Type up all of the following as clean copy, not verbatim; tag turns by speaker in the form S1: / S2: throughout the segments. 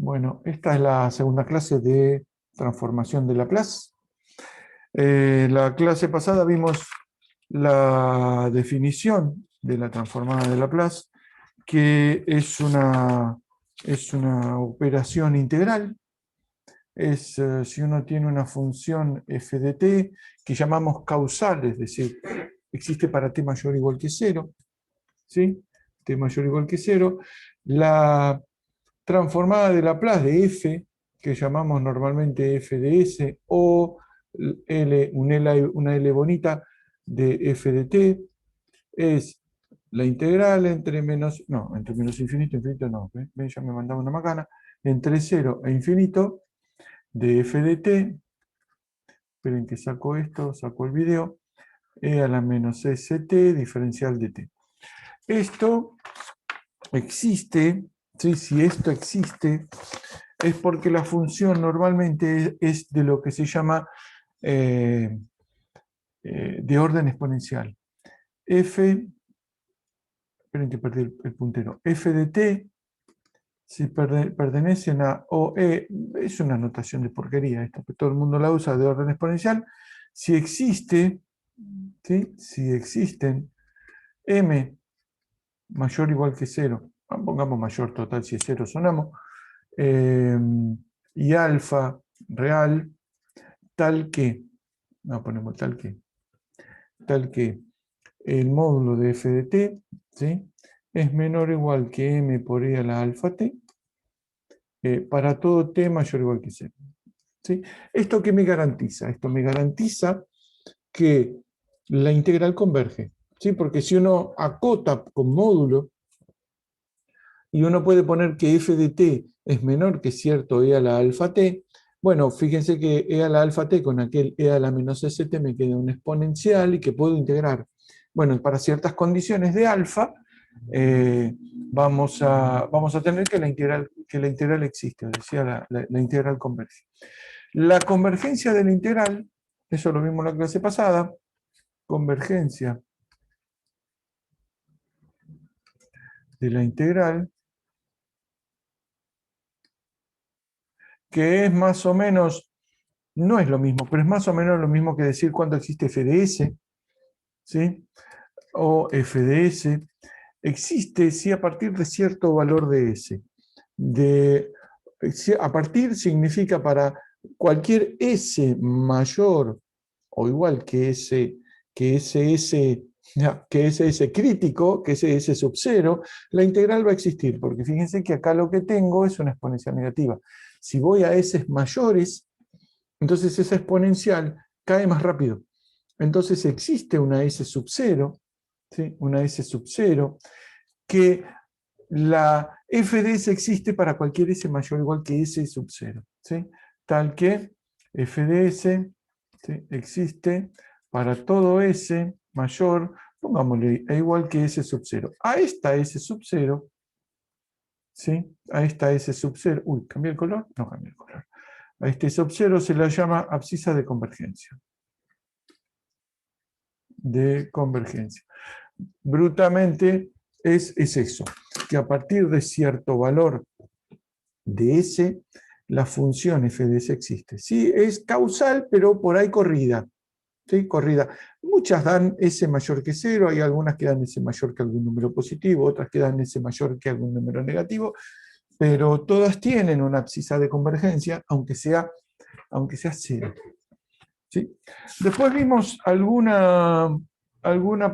S1: Bueno, esta es la segunda clase de transformación de Laplace. La clase pasada vimos la definición de la transformada de Laplace, que es una operación integral. Si uno tiene una función f de t que llamamos causal, es decir, existe para t mayor o igual que 0, ¿sí? T mayor o igual que 0, la transformada de Laplace de f, que llamamos normalmente f de s, o una L bonita de f de t, es la integral entre menos infinito, no, ya me mandaba una macana, entre 0 e infinito de f de t, esperen que saco el video, e a la menos st diferencial de t. Esto existe, ¿sí? Si esto existe, es porque la función normalmente es de lo que se llama de orden exponencial. Esperen que perdí el puntero, f de t, si pertenecen a OE, es una notación de porquería esta, pero todo el mundo la usa de orden exponencial. Si existe, ¿sí? Si existen m mayor o igual que 0, pongamos mayor total, si es 0 sonamos, y alfa real, tal que el módulo de f de t, ¿sí? Es menor o igual que m por e a la alfa t, para todo t mayor o igual que 0. ¿Sí? ¿Esto qué me garantiza? Esto me garantiza que la integral converge, ¿sí? Porque si uno acota con módulo, y uno puede poner que f de t es menor que cierto e a la alfa t, bueno, fíjense que e a la alfa t con aquel e a la menos st me queda un exponencial y que puedo integrar. Bueno, para ciertas condiciones de alfa, vamos a tener que la integral existe, decía la integral converge. La convergencia de la integral, eso lo vimos en la clase pasada, convergencia de la integral, que es más o menos, no es lo mismo, pero es más o menos lo mismo que decir cuando existe f de s, ¿sí? O f de s, existe si a partir de cierto valor de s. A partir significa para cualquier s mayor o igual que ese crítico, que ese s sub 0, la integral va a existir, porque fíjense que acá lo que tengo es una exponencial negativa. Si voy a s mayores, entonces esa exponencial cae más rápido. Entonces existe una s sub 0, ¿sí? Una s sub 0, que la f de s existe para cualquier s mayor o igual que s sub 0, ¿sí? Tal que f de s, ¿sí? Existe para todo s mayor, pongámosle, igual que s sub 0. A esta s sub 0, ¿sí? A esta s sub 0, ¿cambié el color? No cambié el color. A este sub 0 se la llama abscisa de convergencia. Brutamente es eso, que a partir de cierto valor de S, la función f de S existe. Sí, es causal, pero por ahí corrida. ¿Sí? Corrida. Muchas dan S mayor que 0, hay algunas que dan S mayor que algún número positivo, otras que dan S mayor que algún número negativo, pero todas tienen una abscisa de convergencia, aunque sea 0. ¿Sí? Después vimos alguna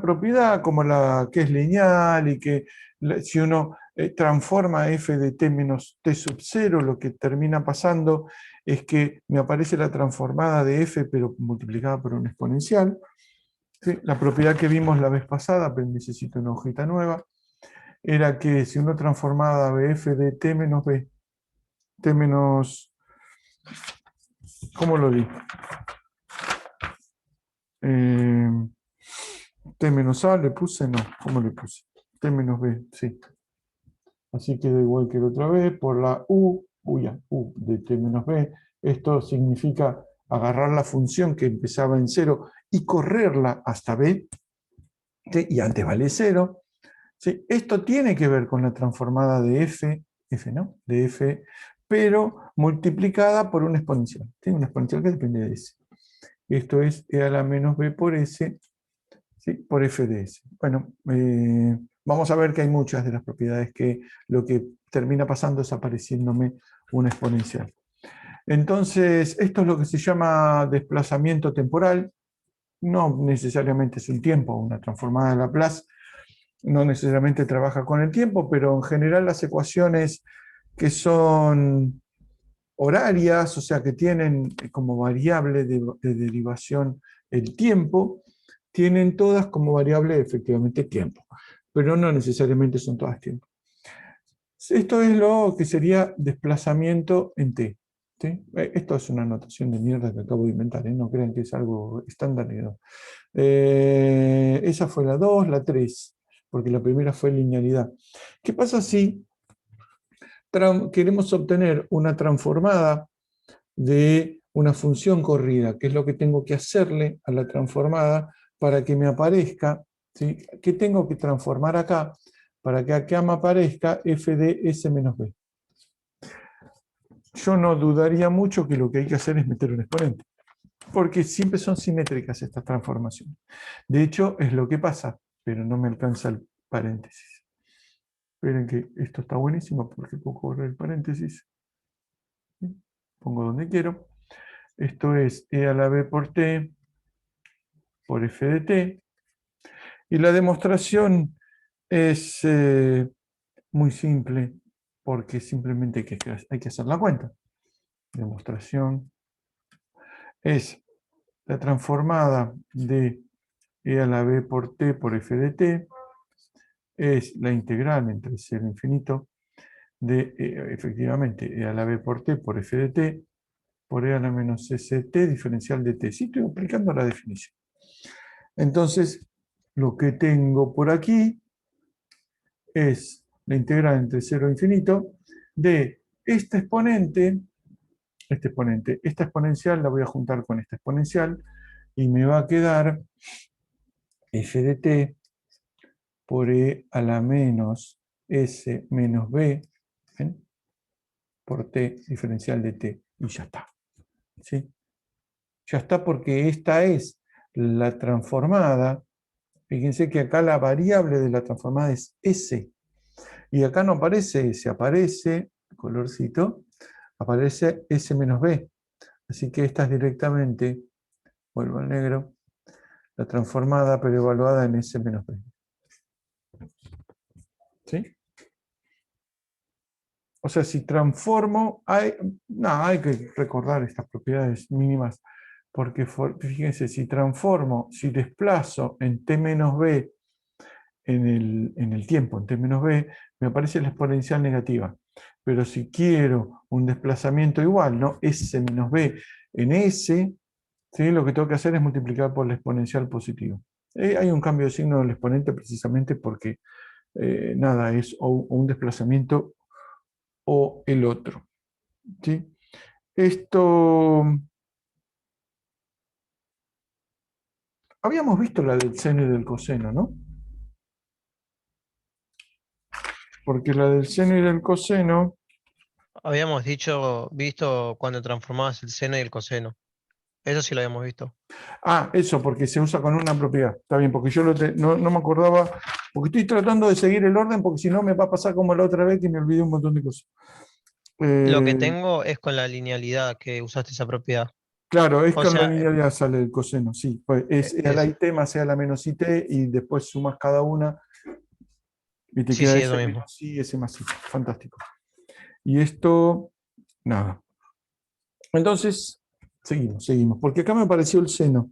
S1: propiedad como la que es lineal y que si uno transforma f de t menos t sub 0, lo que termina pasando es que me aparece la transformada de f pero multiplicada por un exponencial. ¿Sí? La propiedad que vimos la vez pasada, pero necesito una hojita nueva, era que si uno transformaba f de t menos b, t menos, ¿cómo lo di? T menos A le puse, no, ¿cómo le puse? T menos B, sí. Así queda igual que la otra vez, por la U de T menos B. Esto significa agarrar la función que empezaba en 0 y correrla hasta B, ¿sí? Y antes vale 0. ¿Sí? Esto tiene que ver con la transformada de F, ¿no? De F pero multiplicada por un exponencial. Tengo una exponencial que depende de S. Esto es e a la menos b por S, ¿sí? Por f de S. Bueno, vamos a ver que hay muchas de las propiedades que lo que termina pasando es apareciéndome una exponencial. Entonces, esto es lo que se llama desplazamiento temporal. No necesariamente es un tiempo, una transformada de Laplace no necesariamente trabaja con el tiempo, pero en general las ecuaciones que son horarias, o sea, que tienen como variable de derivación el tiempo, tienen todas como variable efectivamente tiempo, pero no necesariamente son todas tiempo. Esto es lo que sería desplazamiento en t. ¿Sí? Esto es una notación de mierda que acabo de inventar, ¿eh? No crean que es algo estándar. No. Esa fue la 2, la 3, porque la primera fue linealidad. ¿Qué pasa si queremos obtener una transformada de una función corrida? ¿Qué es lo que tengo que hacerle a la transformada para que me aparezca? ¿Sí? ¿Qué tengo que transformar acá para que acá me aparezca f de s menos b? Yo no dudaría mucho que lo que hay que hacer es meter un exponente, porque siempre son simétricas estas transformaciones. De hecho, es lo que pasa, pero no me alcanza el paréntesis. Esperen que esto está buenísimo porque puedo correr el paréntesis. Pongo donde quiero. Esto es e a la b por t por f de t. Y la demostración es muy simple porque simplemente hay que hacer la cuenta. Demostración es la transformada de e a la b por t por f de t es la integral entre 0 e infinito de, efectivamente, e a la b por t por f de t por e a la menos st diferencial de t. Sí, estoy aplicando la definición. Entonces, lo que tengo por aquí es la integral entre 0 e infinito de esta exponencial la voy a juntar con esta exponencial y me va a quedar f de t por e a la menos s menos b, ¿ven? Por t diferencial de t, y ya está. ¿Sí? Ya está porque esta es la transformada. Fíjense que acá la variable de la transformada es s, y acá no aparece s, aparece, colorcito, aparece s menos b. Así que esta es directamente, vuelvo al negro, la transformada pero evaluada en s menos b. ¿Sí? O sea, si transformo, hay que recordar estas propiedades mínimas, porque fíjense, si desplazo en t menos b en el tiempo, en t menos b, me aparece la exponencial negativa. Pero si quiero un desplazamiento igual, ¿no? S menos b en s, ¿sí? Lo que tengo que hacer es multiplicar por la exponencial positiva. Hay un cambio de signo del exponente precisamente porque, nada, es o un desplazamiento o el otro. ¿Sí? Esto, habíamos visto la del seno y del coseno, ¿no? Porque la del seno y del coseno,
S2: Habíamos visto cuando transformabas el seno y el coseno. Eso sí lo habíamos visto.
S1: eso, porque se usa con una propiedad. Está bien, porque yo no me acordaba, porque estoy tratando de seguir el orden, porque si no me va a pasar como la otra vez que me olvidé un montón de cosas.
S2: Lo que
S1: Eh,
S2: tengo es con la linealidad que usaste esa propiedad.
S1: claro, es
S2: O
S1: con la
S2: sea,
S1: linealidad sale el coseno, sí. Pues es e a la
S2: eso.
S1: it más e a la menos it, y después sumas cada una y te
S2: Sí,
S1: queda
S2: sí, es lo
S1: s
S2: mismo.
S1: menos i, s más i. Fantástico. Y esto, nada. Entonces, seguimos, porque acá me apareció el seno,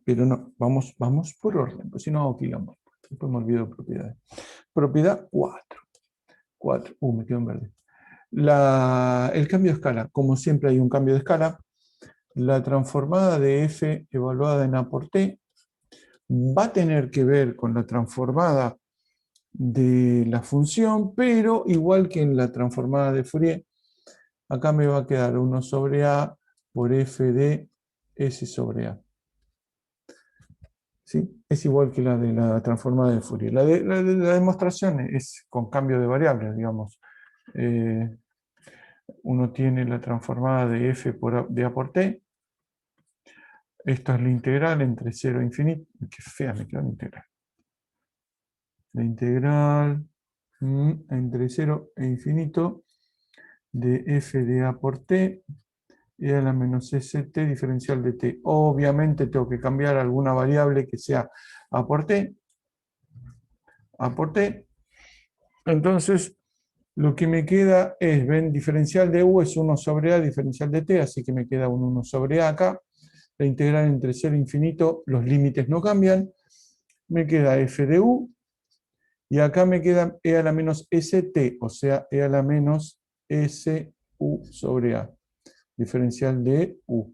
S1: pero no, vamos por orden, pues si no hago quilombo. Después me olvido de propiedades. Propiedad 4. 4. Me quedo en verde. El cambio de escala. Como siempre hay un cambio de escala, la transformada de f evaluada en a por t va a tener que ver con la transformada de la función, pero igual que en la transformada de Fourier, acá me va a quedar 1 sobre a por f de s sobre a. ¿Sí? Es igual que la de la transformada de Fourier. La demostración es con cambio de variables, digamos. uno tiene la transformada de f de a por t. Esto es la integral entre 0 e infinito. Qué fea me quedó la integral. La integral entre 0 e infinito de f de a por t y a la menos st diferencial de t. Obviamente tengo que cambiar alguna variable que sea a por t. A por t. Entonces, lo que me queda es, ven, diferencial de u es 1 sobre a, diferencial de t, así que me queda un 1 sobre a acá. La integral entre 0 e infinito, los límites no cambian. Me queda f de u, y acá me queda e a la menos st, o sea, e a la menos su sobre a, diferencial de u.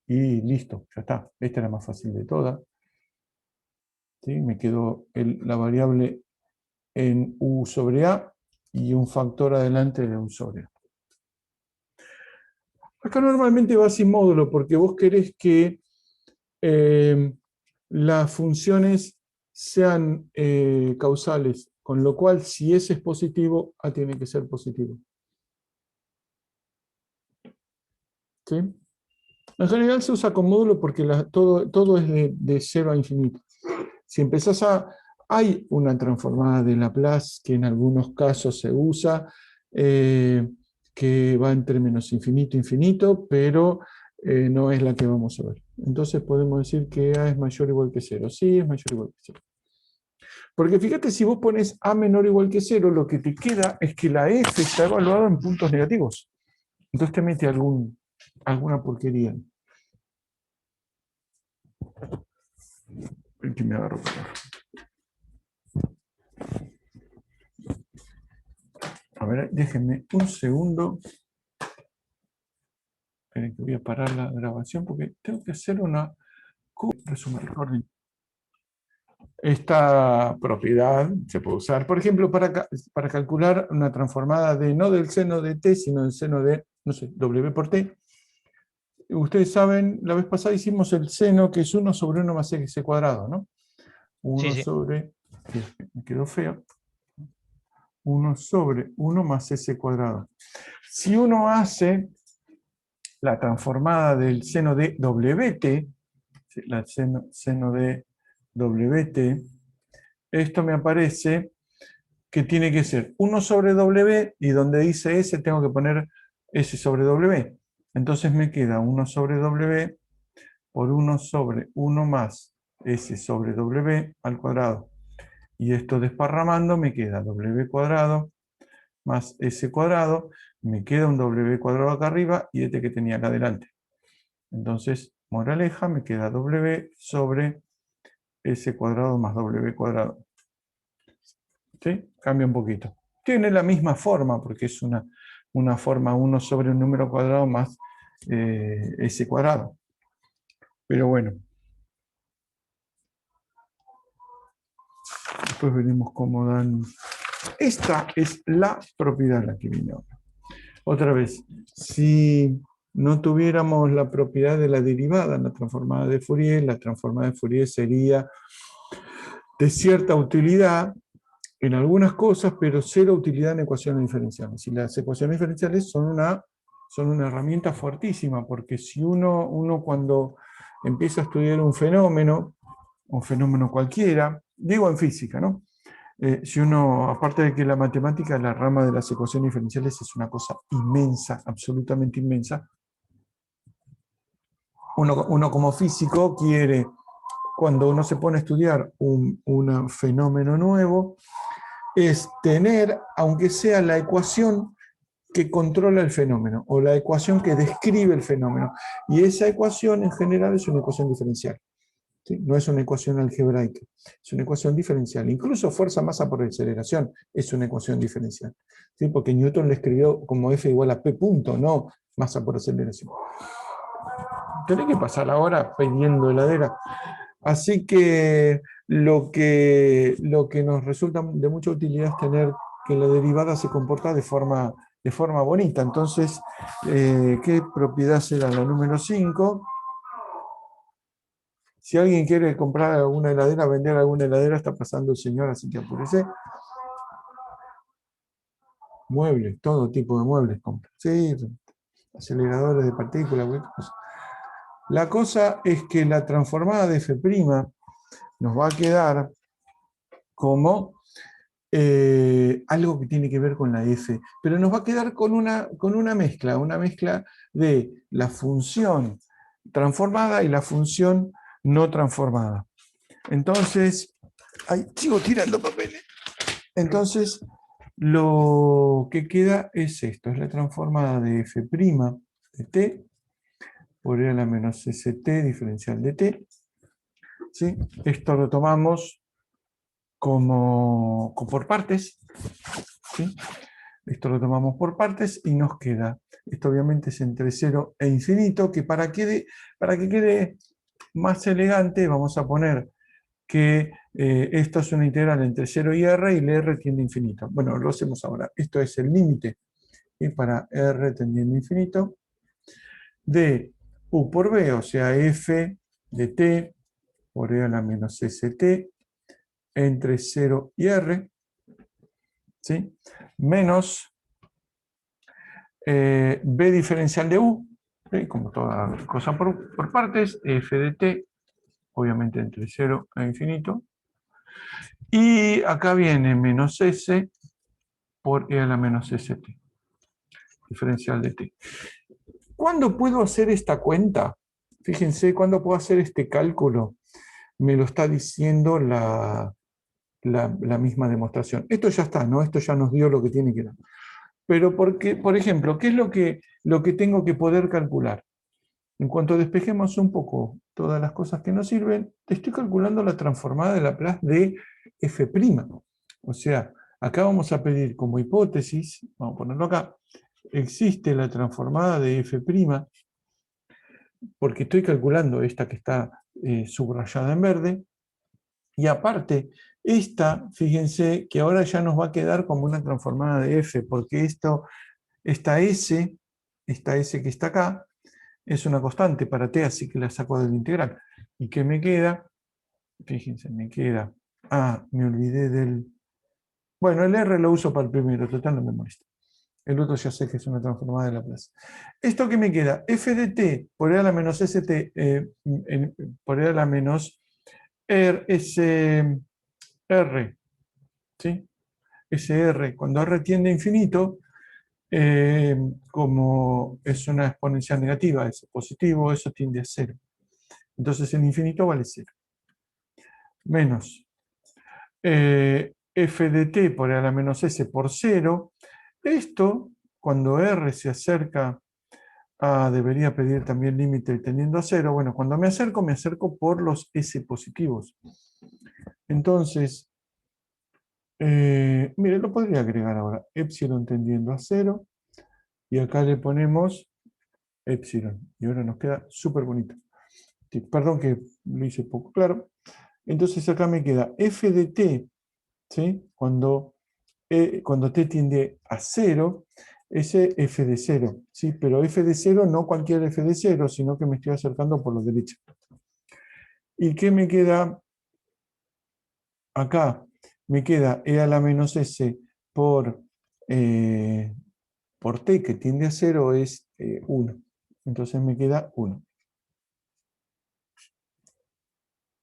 S1: Y listo, ya está. Esta es la más fácil de todas. ¿Sí? Me quedó la variable en u sobre a y un factor adelante de u sobre a. Acá normalmente va sin módulo porque vos querés que las funciones sean causales, con lo cual si S es positivo, A tiene que ser positivo. ¿Sí? En general se usa con módulo porque todo es de 0 a infinito. Si empezás hay una transformada de Laplace que en algunos casos se usa, que va entre menos infinito e infinito, pero no es la que vamos a ver. Entonces podemos decir que A es mayor o igual que 0. Sí, es mayor o igual que 0. Porque fíjate, si vos pones A menor o igual que 0, lo que te queda es que la F está evaluada en puntos negativos. Entonces te mete alguna porquería. El que me agarró. A ver, déjenme un segundo. Esperen que voy a parar la grabación porque tengo que hacer una resumen recording. Esta propiedad se puede usar, por ejemplo, para calcular una transformada de no del seno de t, sino del seno de, no sé, w por t. Ustedes saben, la vez pasada hicimos el seno, que es 1 sobre 1 más x cuadrado, ¿no? 1
S2: Sí.
S1: sobre, me quedó feo, 1 sobre 1 más s cuadrado. Si uno hace la transformada del seno de wt, la seno de wt, esto me aparece que tiene que ser 1 sobre w, y donde dice s tengo que poner s sobre w. Entonces me queda 1 sobre w por 1 sobre 1 más s sobre w al cuadrado. Y esto desparramando me queda w cuadrado más s cuadrado, me queda un w cuadrado acá arriba y este que tenía acá adelante. Entonces, moraleja, me queda w sobre s cuadrado más w cuadrado. ¿Sí? Cambia un poquito. Tiene la misma forma, porque es una forma 1 sobre un número cuadrado más s cuadrado. Pero bueno. Después veremos cómo dan. Esta es la propiedad la que viene ahora. Otra vez, si no tuviéramos la propiedad de la derivada en la transformada de Fourier, la transformada de Fourier sería de cierta utilidad en algunas cosas, pero cero utilidad en ecuaciones diferenciales. Y las ecuaciones diferenciales son una herramienta fuertísima, porque si uno cuando empieza a estudiar un fenómeno cualquiera, digo en física, ¿no? Si uno, aparte de que la matemática, la rama de las ecuaciones diferenciales es una cosa inmensa, absolutamente inmensa, uno como físico quiere, cuando uno se pone a estudiar un fenómeno nuevo, es tener, aunque sea la ecuación que controla el fenómeno, o la ecuación que describe el fenómeno. Y esa ecuación en general es una ecuación diferencial. ¿Sí? No es una ecuación algebraica, es una ecuación diferencial. Incluso fuerza, masa por aceleración es una ecuación diferencial. ¿Sí? Porque Newton le escribió como F igual a P punto, no masa por aceleración. Tenés que pasar la hora pidiendo heladera. Así que lo que nos resulta de mucha utilidad es tener que la derivada se comporta de forma bonita. Entonces, ¿qué propiedad será la número 5? Si alguien quiere comprar alguna heladera, vender alguna heladera, está pasando el señor, así que apúrese. muebles, todo tipo de muebles compra. Sí, aceleradores de partículas, cualquier cosa. La cosa es que la transformada de F' nos va a quedar como algo que tiene que ver con la F, pero nos va a quedar con una mezcla de la función transformada y la función no transformada. Entonces, ahí sigo tirando papeles. Entonces, lo que queda es esto, es la transformada de F' de t por e a la menos st diferencial de t. ¿Sí? Esto lo tomamos como por partes. ¿Sí? Esto lo tomamos por partes y nos queda, esto obviamente es entre 0 e infinito, que para que quede más elegante vamos a poner que esto es una integral entre 0 y r, y el r tiende a infinito. Bueno, lo hacemos ahora. Esto es el límite, y para r tendiendo a infinito, de u por b, o sea, f de t por e a la menos st, entre 0 y r, ¿sí? Menos b diferencial de u, ¿sí? Como toda cosa por partes, f de t, obviamente entre 0 e infinito. Y acá viene menos s por e a la menos st, diferencial de t. ¿Cuándo puedo hacer esta cuenta? Fíjense, ¿cuándo puedo hacer este cálculo? Me lo está diciendo la misma demostración. Esto ya está, ¿no? Esto ya nos dio lo que tiene que dar. Pero porque, por ejemplo, ¿qué es lo que tengo que poder calcular? En cuanto despejemos un poco todas las cosas que nos sirven, te estoy calculando la transformada de Laplace de f'. O sea, acá vamos a pedir como hipótesis, vamos a ponerlo acá, existe la transformada de f', porque estoy calculando esta que está subrayada en verde, y aparte, esta, fíjense que ahora ya nos va a quedar como una transformada de f, porque esta S que está acá, es una constante para t, así que la saco del integral. ¿Y qué me queda? Fíjense, me queda... Ah, me olvidé del... Bueno, el R lo uso para el primero, total no me molesta. El otro ya sé que es una transformada de Laplace. ¿Esto qué me queda? F de t por e a la menos st por e a la menos R, ¿sí? SR, cuando R tiende a infinito, como es una exponencial negativa, es positivo, eso tiende a 0. Entonces el infinito vale 0. Menos f de t por e a la menos s por 0. Esto, cuando r se acerca a, debería pedir también límite tendiendo a 0. Bueno, cuando me acerco por los s positivos. Entonces, mire, lo podría agregar ahora. Epsilon tendiendo a 0. Y acá le ponemos epsilon. Y ahora nos queda súper bonito. Perdón que lo hice poco claro. Entonces acá me queda f de t, ¿sí? Cuando t tiende a 0, ese f de 0, ¿sí? Pero f de 0 no cualquier f de 0, sino que me estoy acercando por la derecha. ¿Y qué me queda acá? Me queda e a la menos s por t, que tiende a 0, es 1. Entonces me queda 1.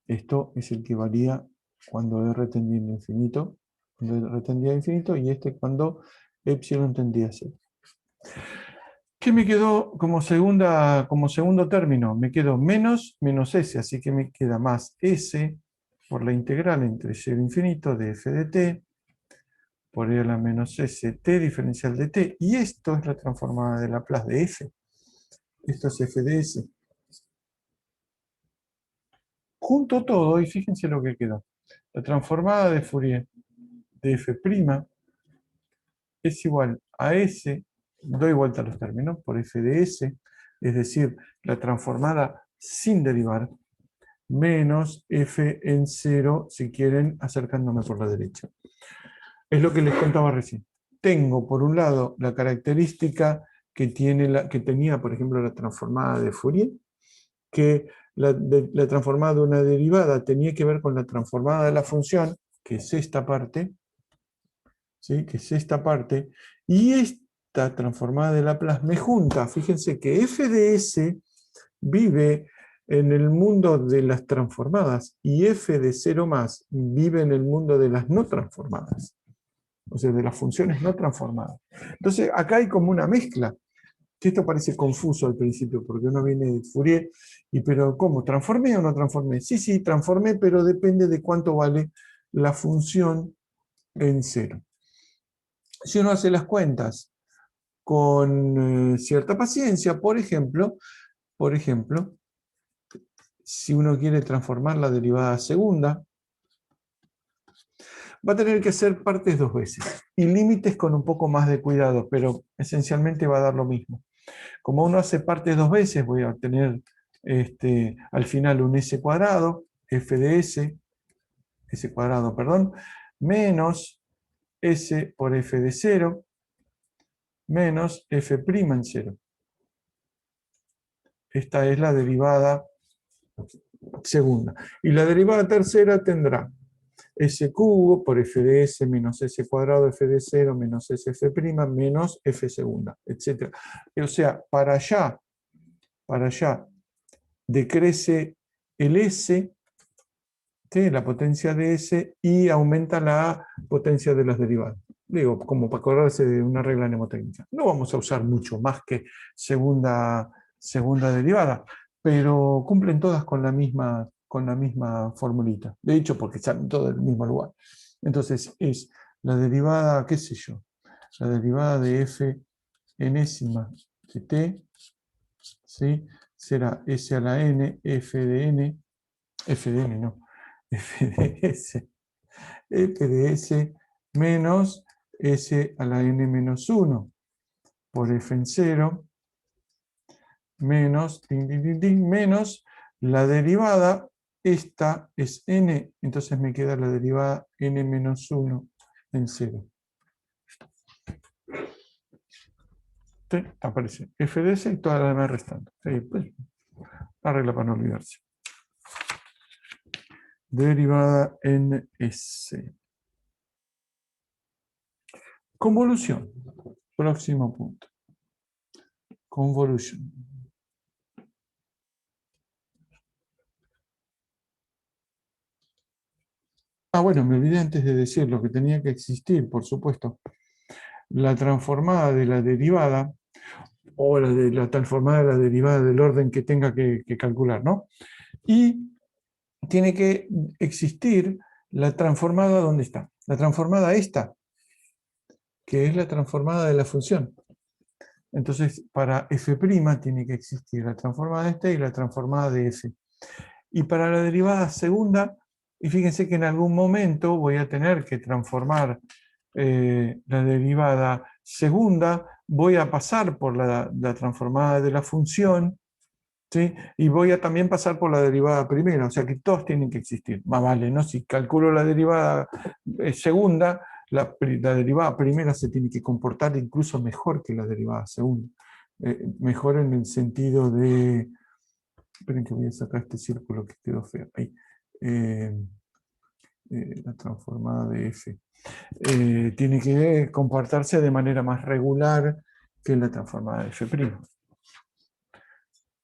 S1: Esto es el que varía cuando R tendiendo a infinito, cuando R tendía a infinito, y este cuando epsilon tendía a 0. ¿Qué me quedó como segundo término? Me quedó menos s, así que me queda más s por la integral entre 0 e infinito de f de t por e a la menos s t diferencial de t, y esto es la transformada de Laplace de f. Esto es f de s. Junto todo, y fíjense lo que quedó. La transformada de Fourier de f' es igual a S, doy vuelta a los términos, por f de S, es decir, la transformada sin derivar, menos f en 0, si quieren, acercándome por la derecha. Es lo que les contaba recién. Tengo, por un lado, la característica que tenía, por ejemplo, la transformada de Fourier, que la transformada de una derivada tenía que ver con la transformada de la función, que es esta parte, ¿sí? Que es esta parte, y esta transformada de Laplace me junta. Fíjense que f de s vive en el mundo de las transformadas y f de 0 más vive en el mundo de las no transformadas, o sea, de las funciones no transformadas. Entonces, acá hay como una mezcla, que esto parece confuso al principio, porque uno viene de Fourier, y pero ¿cómo? ¿Transformé o no transformé? Sí, sí, transformé, pero depende de cuánto vale la función en 0. Si uno hace las cuentas con cierta paciencia, por ejemplo, si uno quiere transformar la derivada segunda, va a tener que hacer partes dos veces y límites con un poco más de cuidado, pero esencialmente va a dar lo mismo. Como uno hace partes dos veces, voy a obtener al final un s cuadrado, f de s cuadrado, perdón, menos s por f de 0, menos f' en 0. Esta es la derivada segunda. Y la derivada tercera tendrá s cubo por f de s menos s cuadrado f de 0 menos sf' menos f segunda, etc. O sea, para allá decrece el s, ¿sí? La potencia de s, y aumenta la potencia de las derivadas. Digo, como para acordarse de una regla mnemotécnica. No vamos a usar mucho más que segunda derivada, pero cumplen todas con la misma formulita. De hecho, porque están todas en el mismo lugar. Entonces, es la derivada, qué sé yo, la derivada de f enésima de t, ¿sí? Será s a la n, f de n no, f de s menos s a la n menos 1 por f en 0 menos, menos la derivada, esta es n, entonces me queda la derivada n menos 1 en 0. ¿Sí? Aparece f de s y todas las demás restando. Sí, pues, la regla para no olvidarse. Derivada en s. Convolución. Próximo punto. Convolution. Ah, bueno, me olvidé antes de decir lo que tenía que existir, por supuesto. La transformada de la derivada, o la transformada de la derivada del orden que tenga que calcular, ¿no? Y tiene que existir la transformada, ¿dónde está? La transformada esta, que es la transformada de la función. Entonces, para f' tiene que existir la transformada esta y la transformada de f. Y para la derivada segunda, y fíjense que en algún momento voy a tener que transformar la derivada segunda, voy a pasar por la transformada de la función, ¿sí? Y voy a también pasar por la derivada primera, o sea que todos tienen que existir. Más vale, ¿no? Si calculo la derivada segunda, la derivada primera se tiene que comportar incluso mejor que la derivada segunda. Mejor en el sentido de... Esperen que voy a sacar este círculo que quedó feo. Ahí. La transformada de f. Tiene que comportarse de manera más regular que la transformada de f'.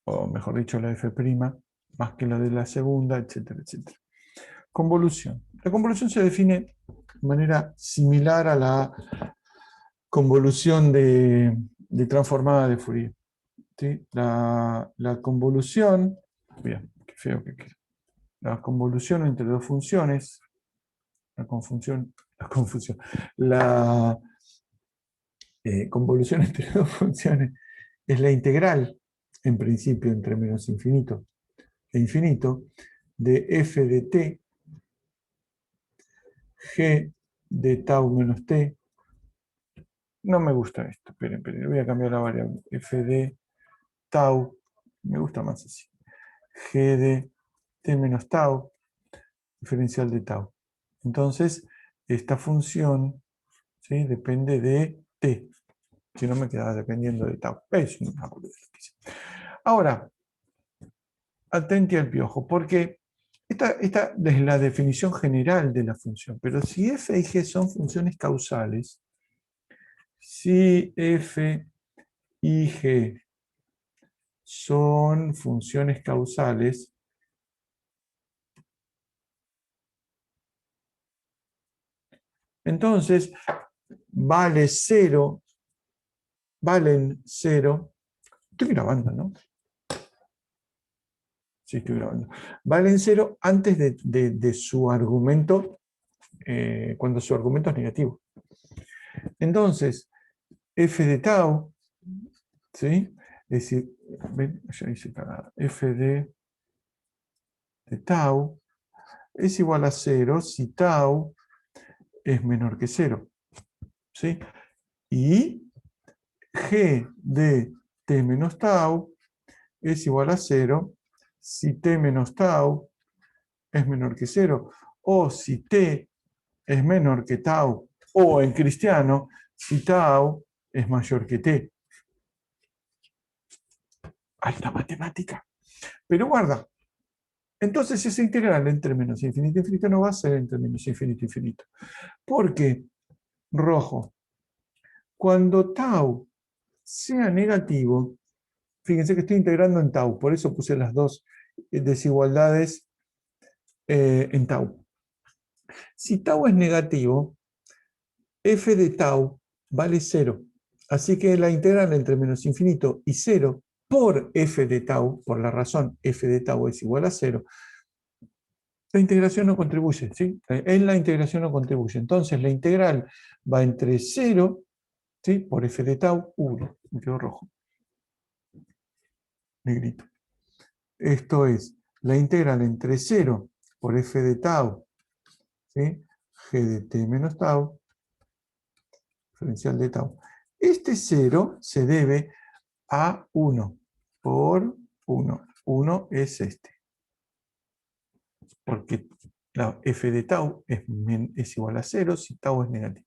S1: O mejor dicho, la f', más que la de la segunda, etcétera, etcétera. Convolución. La convolución se define de manera similar a la convolución de transformada de Fourier. ¿Sí? La convolución, bien, qué feo que queda. La convolución entre dos funciones, la confusión, la convolución entre dos funciones es la integral, en principio, entre menos infinito e infinito, de f de t, g de tau menos t. No me gusta esto, esperen, voy a cambiar la variable. F de tau, me gusta más así. G de t menos tau, diferencial de tau. Entonces, esta función, ¿sí?, depende de t. Si no, me quedaba dependiendo de tau. Es una boludez. Ahora, atente al piojo, porque Esta es la definición general de la función, pero si f y g son funciones causales, si f y g son funciones causales, entonces valen 0, estoy grabando, ¿no? Sí, estoy grabando. Valen 0 antes de su argumento, cuando su argumento es negativo. Entonces, f de tau, ¿sí? Es decir, ven, ya hice cagada. F de tau es igual a 0 si tau es menor que 0. ¿Sí? Y g de t menos tau es igual a 0 si t menos tau es menor que 0. O si t es menor que tau. O en cristiano, si tau es mayor que t. Alta matemática. Pero guarda, entonces esa integral entre menos infinito e infinito no va a ser entre menos infinito e infinito. Porque, rojo, cuando tau sea negativo, fíjense que estoy integrando en tau, por eso puse las dos desigualdades en tau. Si tau es negativo, f de tau vale 0. Así que la integral entre menos infinito y 0 por f de tau, por la razón f de tau es igual a 0, la integración no contribuye, ¿sí? En la integración no contribuye. Entonces la integral va entre 0, ¿sí? Por f de tau, 1, me quedó rojo, negrito. Esto es la integral entre 0 por f de tau, ¿sí? G de t menos tau, diferencial de tau. Este 0 se debe a 1 por 1. 1 es este. Porque la f de tau es igual a 0 si tau es negativo.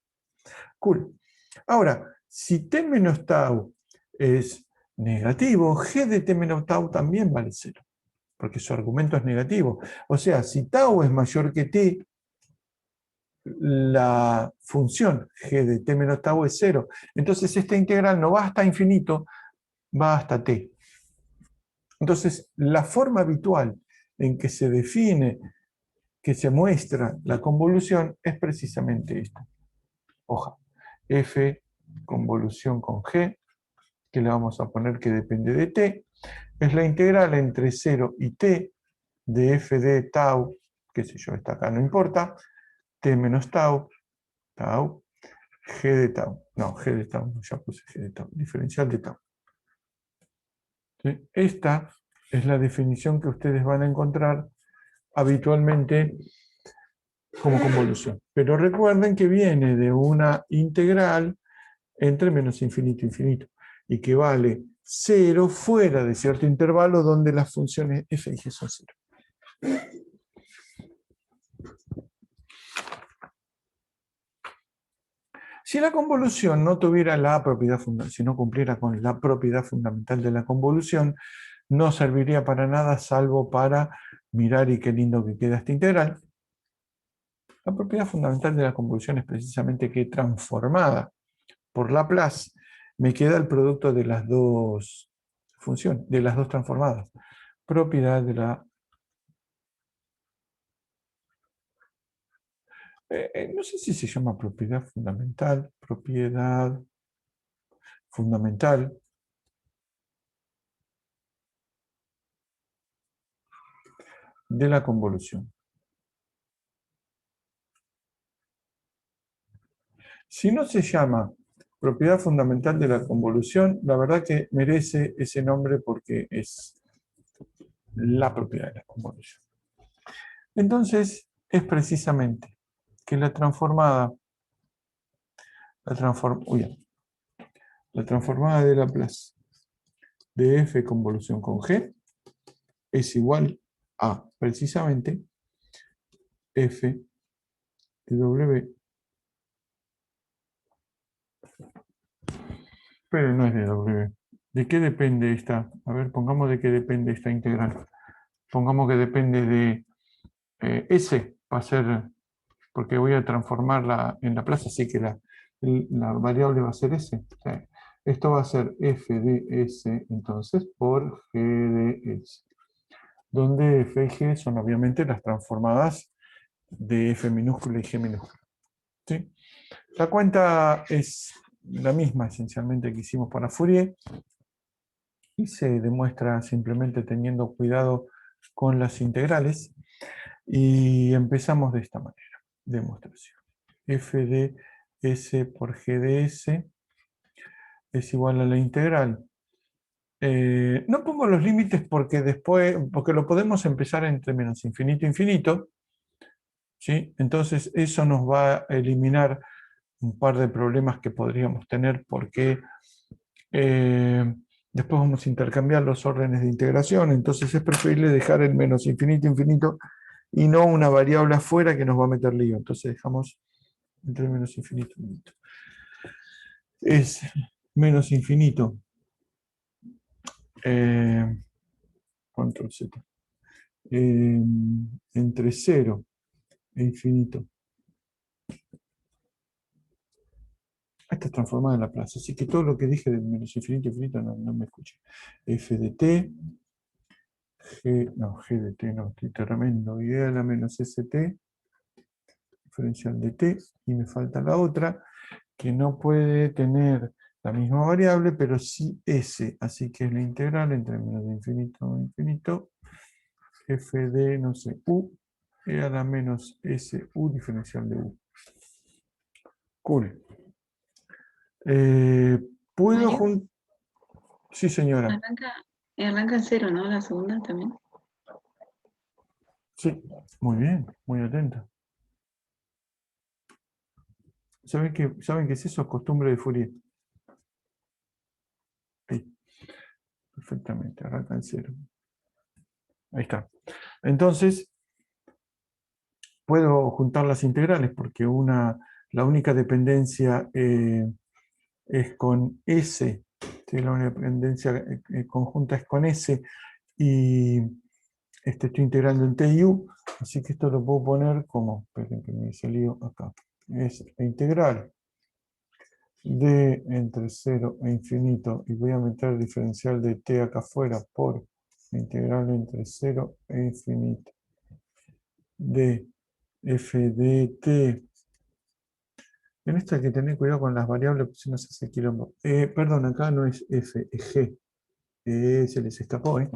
S1: Cool. Ahora, si t menos tau es negativo, g de t menos tau también vale 0, porque su argumento es negativo. O sea, si tau es mayor que t, la función g de t menos tau es 0. Entonces esta integral no va hasta infinito, va hasta t. Entonces, la forma habitual en que se define, que se muestra la convolución es precisamente esta. Hoja. F convolución con g, que le vamos a poner que depende de t, es la integral entre 0 y t de f de tau, qué sé yo, esta acá no importa, t menos tau, tau, g de tau. No, g de tau, ya puse g de tau, diferencial de tau. ¿Sí? Esta es la definición que ustedes van a encontrar habitualmente como convolución. Pero recuerden que viene de una integral entre menos infinito e infinito, y que vale 0 fuera de cierto intervalo donde las funciones f y g son 0. Si la convolución no tuviera la propiedad fundamental, si no cumpliera con la propiedad fundamental de la convolución, no serviría para nada salvo para mirar y qué lindo que queda esta integral. La propiedad fundamental de la convolución es precisamente que transformada por Laplace me queda el producto de las dos funciones, de las dos transformadas. Propiedad de la... no sé si se llama propiedad fundamental de la convolución. Si no se llama propiedad fundamental de la convolución, la verdad que merece ese nombre porque es la propiedad de la convolución. Entonces, es precisamente que la transformada de Laplace de f convolución con g es igual a precisamente f de w, pero no es de w. ¿De qué depende esta? A ver, pongamos de qué depende esta integral. Pongamos que depende de S va a ser, porque voy a transformarla en Laplace, así que la variable va a ser S. O sea, esto va a ser f de S, entonces, por g de S, donde f y g son obviamente las transformadas de f minúscula y g minúscula. ¿Sí? La cuenta es la misma esencialmente que hicimos para Fourier y se demuestra simplemente teniendo cuidado con las integrales y empezamos de esta manera. Demostración. F de S por G de S es igual a la integral. No pongo los límites porque después, porque lo podemos empezar entre menos infinito e infinito, ¿sí? Entonces eso nos va a eliminar un par de problemas que podríamos tener porque después vamos a intercambiar los órdenes de integración, entonces es preferible dejar el menos infinito infinito y no una variable afuera que nos va a meter lío. Entonces dejamos entre menos infinito infinito. Es menos infinito. Control Z. Entre 0 e infinito. Esta es transformada en Laplace, así que todo lo que dije de menos infinito infinito no me escuché. F de t, G de t no, estoy tremendo. Y a la menos st, diferencial de t, y me falta la otra, que no puede tener la misma variable, pero sí s, así que es la integral entre menos de infinito a infinito, f de, no sé, u, e a la menos su diferencial de u. Cool. ¿Puedo
S3: Mario,
S1: juntar? Sí, señora.
S3: arranca en cero, ¿no? La segunda también.
S1: Sí, muy bien, muy atenta. ¿Saben qué es eso? Costumbre de Fourier. Ahí, perfectamente, arranca en cero. Ahí está. Entonces, puedo juntar las integrales porque la única dependencia es con S. ¿Sí? La única dependencia conjunta es con S y estoy integrando en T y U, así que esto lo puedo poner como, esperen que me salió acá, es la integral de entre 0 e infinito, y voy a meter el diferencial de t acá afuera por la integral entre 0 e infinito de f de t. En esto hay que tener cuidado con las variables, porque si no se hace quilombo. Perdón, acá no es f, es g. Se les escapó, ¿eh?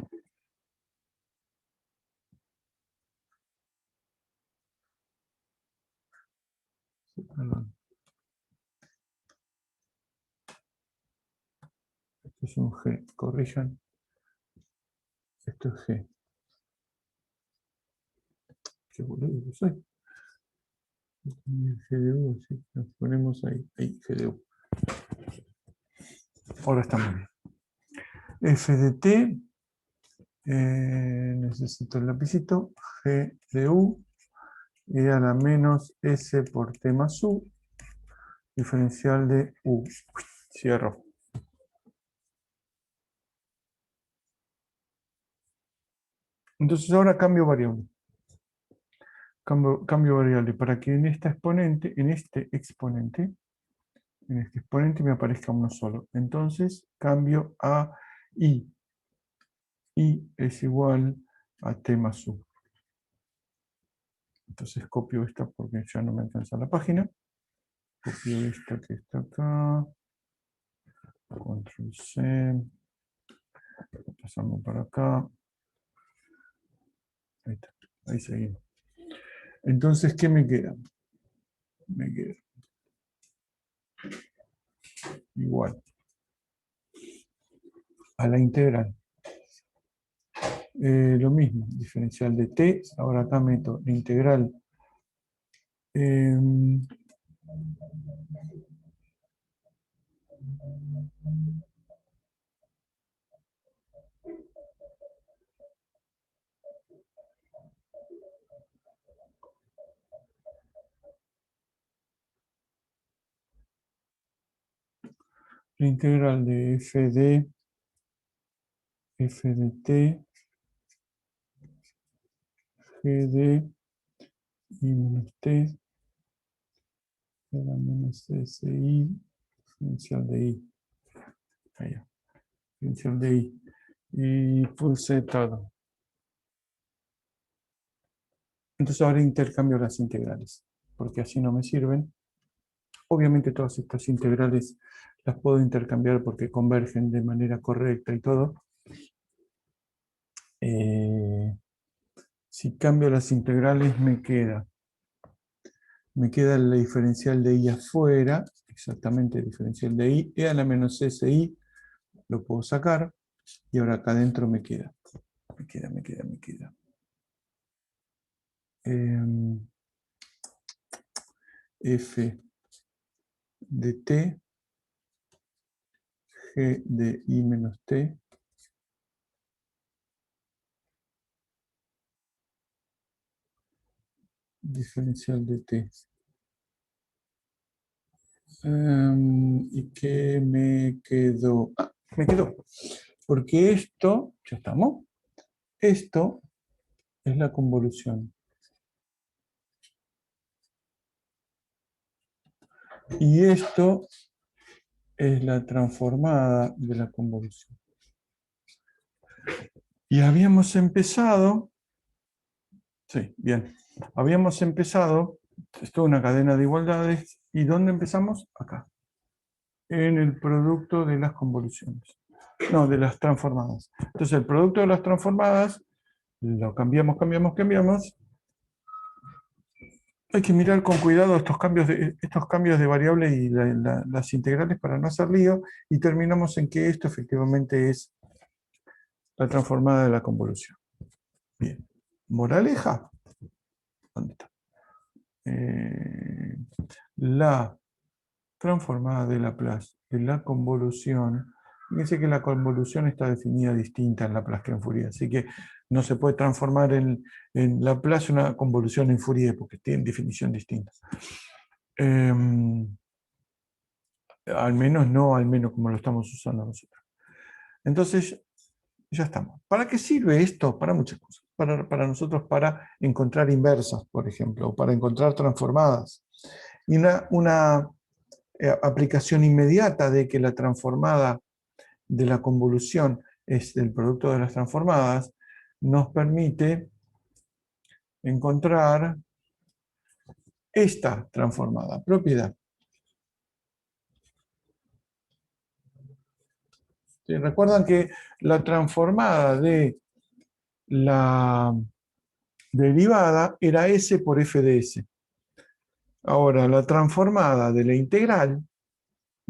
S1: Perdón. Esto es un g. Corrijan. Esto es g. Qué boludo que soy. G de U, sí, lo ponemos ahí. Ahí, G de U. Ahora está muy bien. F de t, necesito el lapicito, G de U, y a la menos S por T más U, diferencial de U. Cierro. Entonces ahora cambio variable. Cambio variable para que en esta exponente, en este exponente me aparezca uno solo. Entonces cambio a I. I es igual a T más U. Entonces copio esta porque ya no me alcanza la página. Copio esta que está acá. Control C. Pasamos para acá. Ahí está. Ahí seguimos. Entonces, ¿qué me queda? Me queda igual a la integral. Lo mismo, diferencial de t. Ahora acá meto la integral. La integral de f de t, g de I menos T, era menos SI, diferencial de I. Ahí, diferencial de I. Y pulse todo. Entonces ahora intercambio las integrales, porque así no me sirven. Obviamente todas estas integrales las puedo intercambiar porque convergen de manera correcta y todo. Si cambio las integrales me queda la diferencial de I afuera, exactamente el diferencial de I, e a la menos SI, lo puedo sacar, y ahora acá adentro me queda. Me queda. F de T, G de I menos T, diferencial de T. ¿Y qué me quedó? Ah, me quedó. Porque esto, ya estamos, esto es la convolución. Y esto es la transformada de la convolución. Y habíamos empezado, sí, bien, habíamos empezado, esto es una cadena de igualdades, ¿y dónde empezamos? Acá, en el producto de las convoluciones, no, de las transformadas. Entonces el producto de las transformadas, lo cambiamos, hay que mirar con cuidado estos cambios de variable y las integrales para no hacer lío, y terminamos en que esto efectivamente es la transformada de la convolución. Bien. Moraleja. ¿Dónde está? La transformada de Laplace de la convolución. Fíjense que la convolución está definida distinta en Laplace que en Fourier, así que no se puede transformar en Laplace una convolución en Fourier porque tienen definición distinta. Al menos como lo estamos usando nosotros. Entonces, ya estamos. ¿Para qué sirve esto? Para muchas cosas. Para nosotros, para encontrar inversas, por ejemplo, o para encontrar transformadas. Y una aplicación inmediata de que la transformada de la convolución es el producto de las transformadas, nos permite encontrar esta transformada, propiedad. ¿Sí? Recuerdan que la transformada de la derivada era S por F de S. Ahora, la transformada de la integral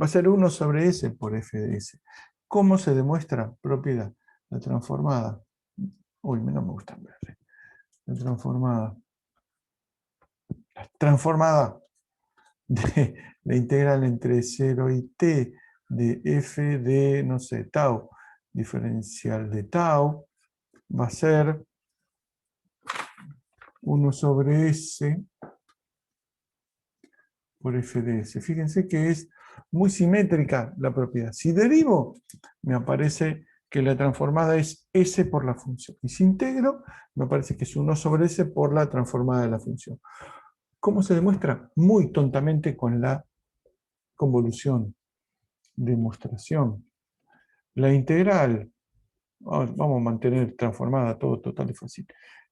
S1: va a ser 1 sobre S por F de S. ¿Cómo se demuestra propiedad? La transformada. Uy, no me gusta verle. La transformada de la integral entre 0 y t de F de, no sé, tau, diferencial de tau, va a ser 1 sobre S por F de S. Fíjense que es muy simétrica la propiedad. Si derivo, me aparece que la transformada es S por la función. Y si integro, me parece que es 1 sobre S por la transformada de la función. ¿Cómo se demuestra? Muy tontamente con la convolución. Demostración. La integral, vamos a mantener transformada todo total y fácil.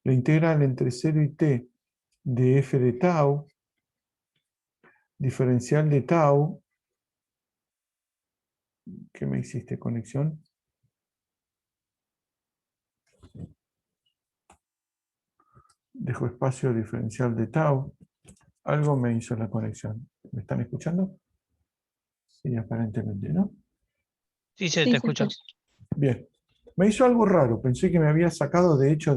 S1: La integral entre 0 y t de f de tau, diferencial de tau, ¿qué me hiciste conexión? Dejo espacio diferencial de tau. Algo me hizo la conexión. ¿Me están escuchando? Sí, aparentemente, ¿no?
S2: Sí, se
S3: Sí,
S2: te
S3: se
S2: escucha.
S3: escucha.
S1: Bien. Me hizo algo raro. Pensé que me había sacado, de hecho,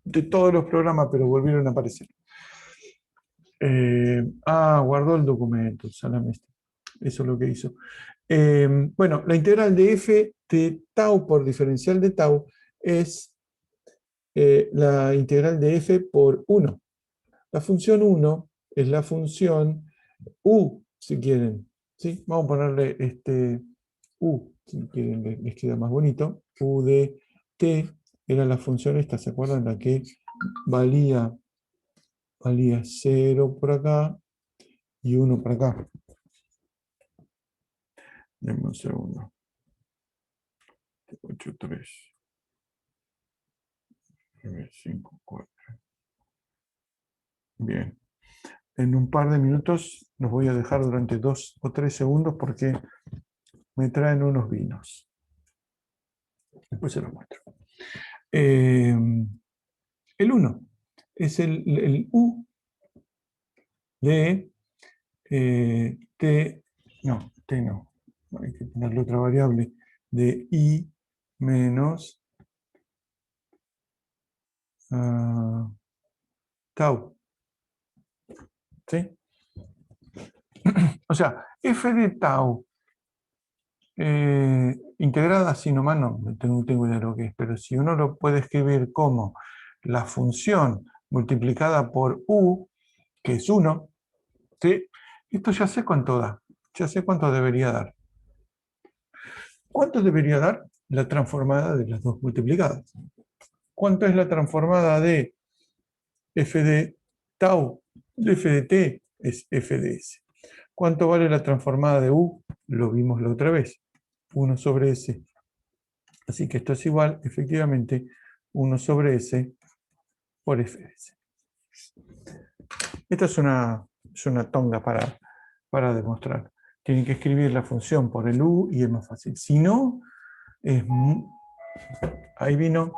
S1: de todos los programas, pero volvieron a aparecer. Guardó el documento, salameste. Eso es lo que hizo. Bueno, la integral de f de tau por diferencial de tau es la integral de f por 1. La función 1 es la función u, si quieren. ¿Sí? Vamos a ponerle u, si quieren, les queda más bonito. U de t era la función esta, ¿se acuerdan? La que valía valía 0 por acá y 1 por acá. Deme un segundo. 8, 3. 5, 4. Bien. En un par de minutos los voy a dejar durante 2 o 3 segundos porque me traen unos vinos. Después se los muestro. El 1 es el U de T, no, T no, hay que ponerle otra variable, de I menos tau. ¿Sí? O sea, f de tau integrada así nomás, no tengo idea de lo que es, pero si uno lo puede escribir como la función multiplicada por u, que es 1, ¿sí? Esto ya sé cuánto da, ya sé cuánto debería dar. ¿Cuánto debería dar? La transformada de las dos multiplicadas. ¿Cuánto es la transformada de f de tau? De f de t es f de s. ¿Cuánto vale la transformada de u? Lo vimos la otra vez. 1 sobre s. Así que esto es igual, efectivamente, 1 sobre s por f de s. Esta es una tonga para demostrar. Tienen que escribir la función por el u y es más fácil. Si no, ahí vino.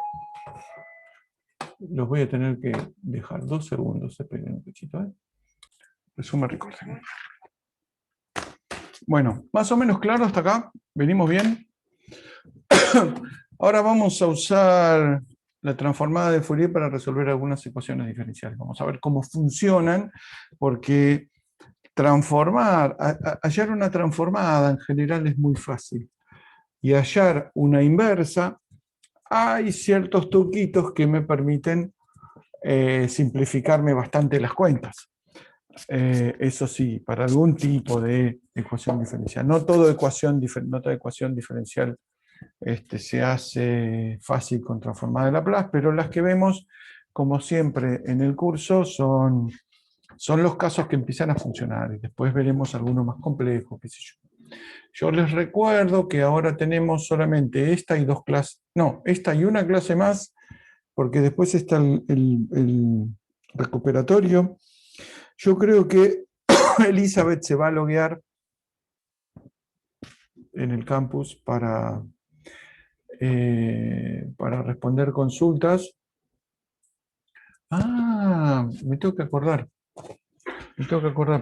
S1: Los voy a tener que dejar 2 segundos. Esperen un poquito. Resume recording. Bueno, más o menos claro hasta acá. ¿Venimos bien? Ahora vamos a usar la transformada de Fourier para resolver algunas ecuaciones diferenciales. Vamos a ver cómo funcionan, porque hallar una transformada en general es muy fácil. Y hallar una inversa, hay ciertos truquitos que me permiten simplificarme bastante las cuentas. Eso sí, para algún tipo de ecuación diferencial. No toda ecuación diferencial se hace fácil con transformada de Laplace, pero las que vemos, como siempre en el curso, son los casos que empiezan a funcionar. Y después veremos algunos más complejos, qué sé yo. Yo les recuerdo que ahora tenemos solamente esta y dos clases, no, esta y una clase más, porque después está el recuperatorio. Yo creo que Elizabeth se va a loguear en el campus para responder consultas. Me tengo que acordar.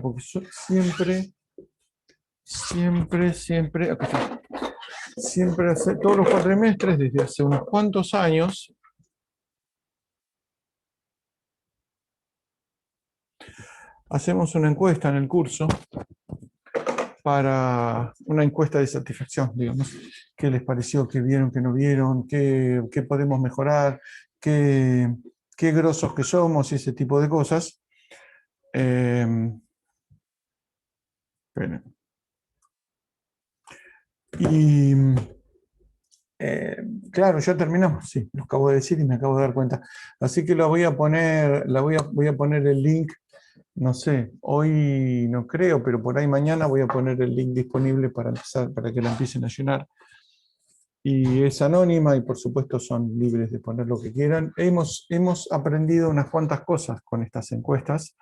S1: Porque yo siempre hace todos los cuatrimestres, desde hace unos cuantos años, hacemos una encuesta en el curso para una encuesta de satisfacción, digamos. ¿Qué les pareció? ¿Qué vieron? ¿Qué no vieron? ¿Qué podemos mejorar? ¿Qué grosos que somos? Y ese tipo de cosas. Esperen. Y claro, ya terminamos. Sí, lo acabo de decir y me acabo de dar cuenta. Así que voy a poner el link. No sé, hoy no creo, pero por ahí mañana voy a poner el link disponible para empezar, para que la empiecen a llenar. Y es anónima y por supuesto son libres de poner lo que quieran. Hemos aprendido unas cuantas cosas con estas encuestas,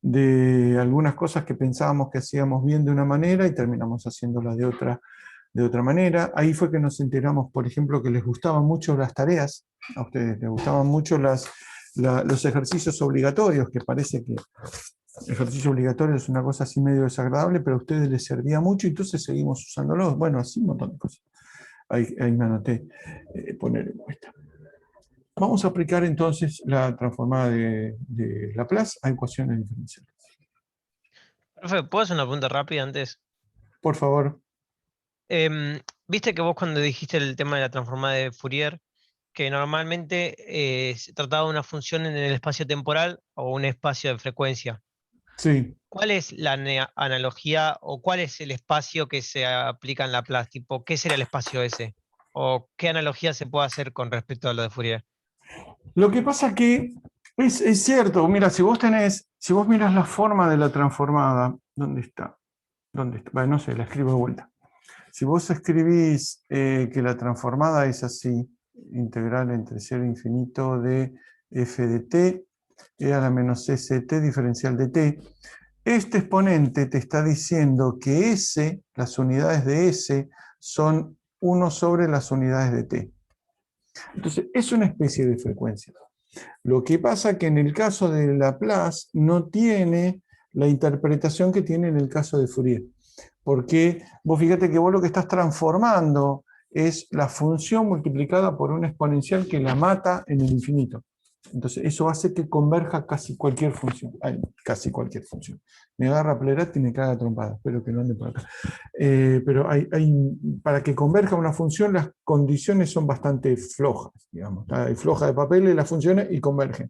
S1: de algunas cosas que pensábamos que hacíamos bien de una manera y terminamos haciéndolas de otra manera. Ahí fue que nos enteramos, por ejemplo, que les gustaban mucho las tareas, a ustedes les gustaban mucho los ejercicios obligatorios, que parece que ejercicio obligatorio es una cosa así medio desagradable, pero a ustedes les servía mucho y entonces seguimos usándolos. Bueno, así un montón de cosas. Ahí me anoté poner encuesta. Vamos a aplicar entonces la transformada de Laplace a ecuaciones diferenciales.
S2: Profe, ¿puedo hacer una pregunta rápida antes?
S1: Por favor.
S2: Viste que vos cuando dijiste el tema de la transformada de Fourier, que normalmente se trataba de una función en el espacio temporal o un espacio de frecuencia.
S1: Sí.
S2: ¿Cuál es la analogía o cuál es el espacio que se aplica en Laplace? Tipo, ¿qué sería el espacio ese? ¿O qué analogía se puede hacer con respecto a lo de Fourier?
S1: Lo que pasa que Es cierto, mira, si vos miras la forma de la transformada, ¿dónde está? ¿Dónde está? Bueno, no sé, la escribo de vuelta. Si vos escribís que la transformada es así, integral entre 0 e infinito de f de t, e a la menos s de t diferencial de t, este exponente te está diciendo que S, las unidades de S, son 1 sobre las unidades de t. Entonces, es una especie de frecuencia. Lo que pasa que en el caso de Laplace no tiene la interpretación que tiene en el caso de Fourier. Porque vos fíjate que vos lo que estás transformando es la función multiplicada por una exponencial que la mata en el infinito. Entonces eso hace que converja casi cualquier función. Ay, casi cualquier función. Me agarra Plerat y me caga trompada. Espero que no ande por acá. Pero para que converja una función, las condiciones son bastante flojas. Digamos. Hay floja de papeles las funciones y convergen.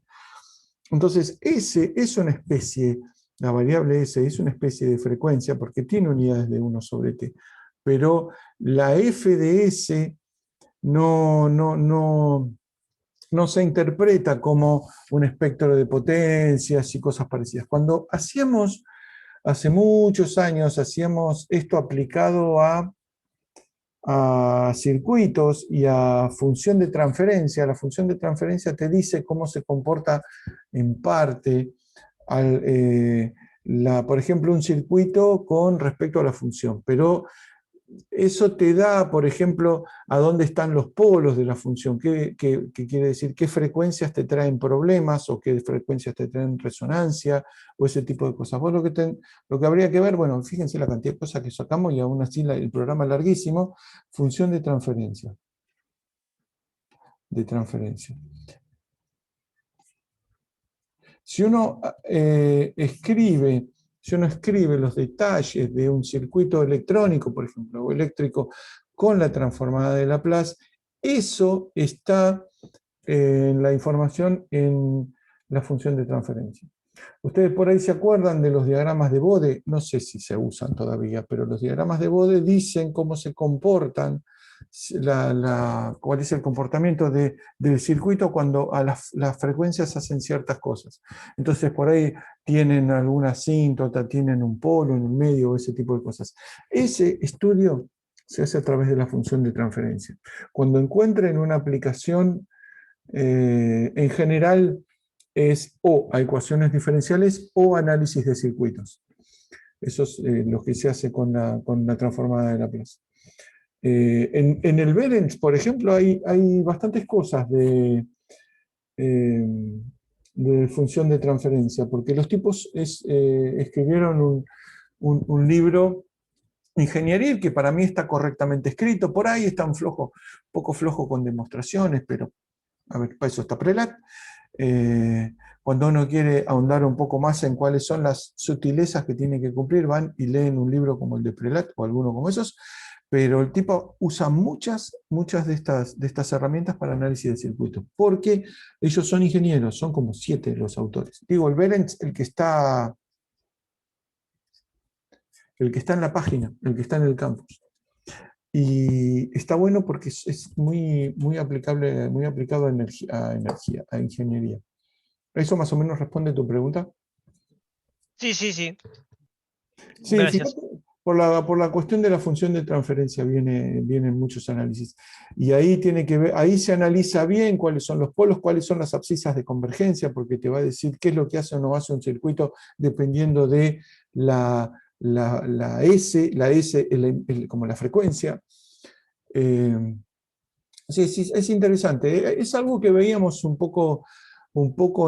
S1: Entonces, S es una especie, la variable S es una especie de frecuencia porque tiene unidades de 1 sobre t. Pero la f de S no se interpreta como un espectro de potencias y cosas parecidas. Cuando hace muchos años, hacíamos esto aplicado a circuitos y a función de transferencia. La función de transferencia te dice cómo se comporta en parte, por ejemplo, un circuito con respecto a la función. Pero eso te da, por ejemplo, a dónde están los polos de la función. ¿Qué quiere decir? ¿Qué frecuencias te traen problemas o qué frecuencias te traen resonancia o ese tipo de cosas? Vos lo que habría que ver, bueno, fíjense la cantidad de cosas que sacamos y aún así el programa es larguísimo. Función de transferencia. Si uno escribe los detalles de un circuito electrónico, por ejemplo, o eléctrico, con la transformada de Laplace, eso está en la información en la función de transferencia. Ustedes por ahí se acuerdan de los diagramas de Bode, no sé si se usan todavía, pero los diagramas de Bode dicen cómo se comportan, cuál es el comportamiento del circuito cuando a las frecuencias hacen ciertas cosas. Entonces por ahí tienen alguna asíntota, tienen un polo en el medio, ese tipo de cosas. Ese estudio se hace a través de la función de transferencia. Cuando encuentren una aplicación, en general es o a ecuaciones diferenciales o análisis de circuitos. Eso es lo que se hace con la transformada de Laplace. En el Behrens, por ejemplo, hay bastantes cosas de función de transferencia, porque los tipos escribieron un libro ingenieril que para mí está correctamente escrito. Por ahí está un poco flojo con demostraciones, pero a ver, para eso está Prelat. Cuando uno quiere ahondar un poco más en cuáles son las sutilezas que tiene que cumplir, van y leen un libro como el de Prelat o alguno como esos, pero el tipo usa muchas de estas herramientas para análisis de circuitos, porque ellos son ingenieros, son como 7 los autores. Digo, el Behrens, el que está en la página, el que está en el campus. Y está bueno porque es muy aplicable, muy aplicado a ingeniería. ¿Eso más o menos responde tu pregunta?
S2: Sí.
S1: Sí,
S2: Gracias.
S1: fíjate, por la cuestión de la función de transferencia vienen muchos análisis. Y ahí ahí se analiza bien cuáles son los polos, cuáles son las abscisas de convergencia, porque te va a decir qué es lo que hace o no hace un circuito dependiendo de la S, como la frecuencia. Sí, es interesante. Es algo que veíamos un poco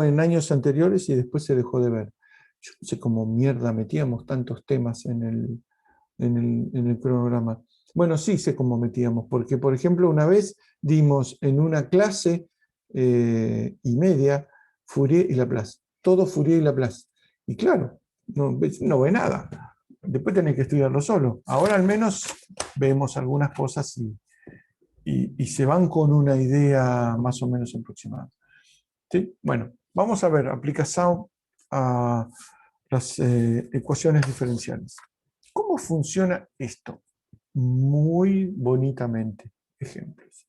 S1: en años anteriores y después se dejó de ver. Yo no sé cómo mierda metíamos tantos temas en el programa. Bueno, sí sé cómo metíamos, porque por ejemplo una vez dimos en una clase y media Fourier y Laplace. Todo Fourier y Laplace. Y claro, no ve nada. Después tenés que estudiarlo solo. Ahora al menos vemos algunas cosas y se van con una idea más o menos aproximada. ¿Sí? Bueno, vamos a ver aplicación a las ecuaciones diferenciales. ¿Cómo funciona esto? Muy bonitamente. Ejemplos.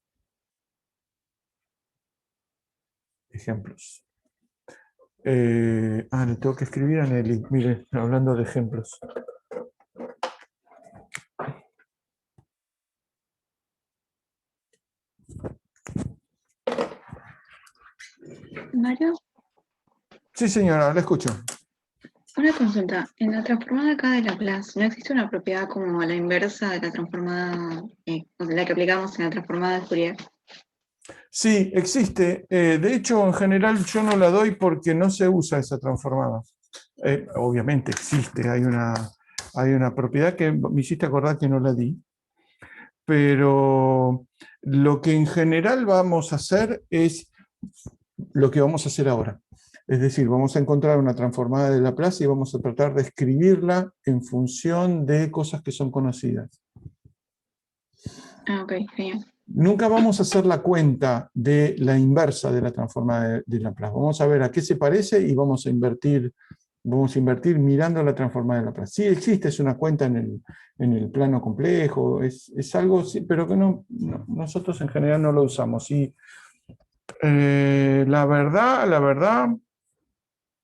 S1: Le tengo que escribir a Nelly. Mire, hablando de ejemplos.
S3: Mario,
S1: Sí, señora, la escucho.
S3: una consulta. En la transformada acá de Laplace, ¿no existe una propiedad como la inversa de la transformada, o sea, la que aplicamos en la transformada de Fourier?
S1: Sí, existe. De hecho, en general yo no la doy porque no se usa esa transformada. Obviamente existe, hay una propiedad que me hiciste acordar que no la di, pero lo que en general vamos a hacer es lo que vamos a hacer ahora. Es decir, vamos a encontrar una transformada de Laplace y vamos a tratar de escribirla en función de cosas que son conocidas.
S3: Ah, ok, genial.
S1: Nunca vamos a hacer la cuenta de la inversa de la transformada de Laplace. Vamos a ver a qué se parece y vamos a invertir mirando la transformada de Laplace. Sí existe, es una cuenta en el plano complejo, es algo, sí, pero que nosotros en general no lo usamos. Y la verdad,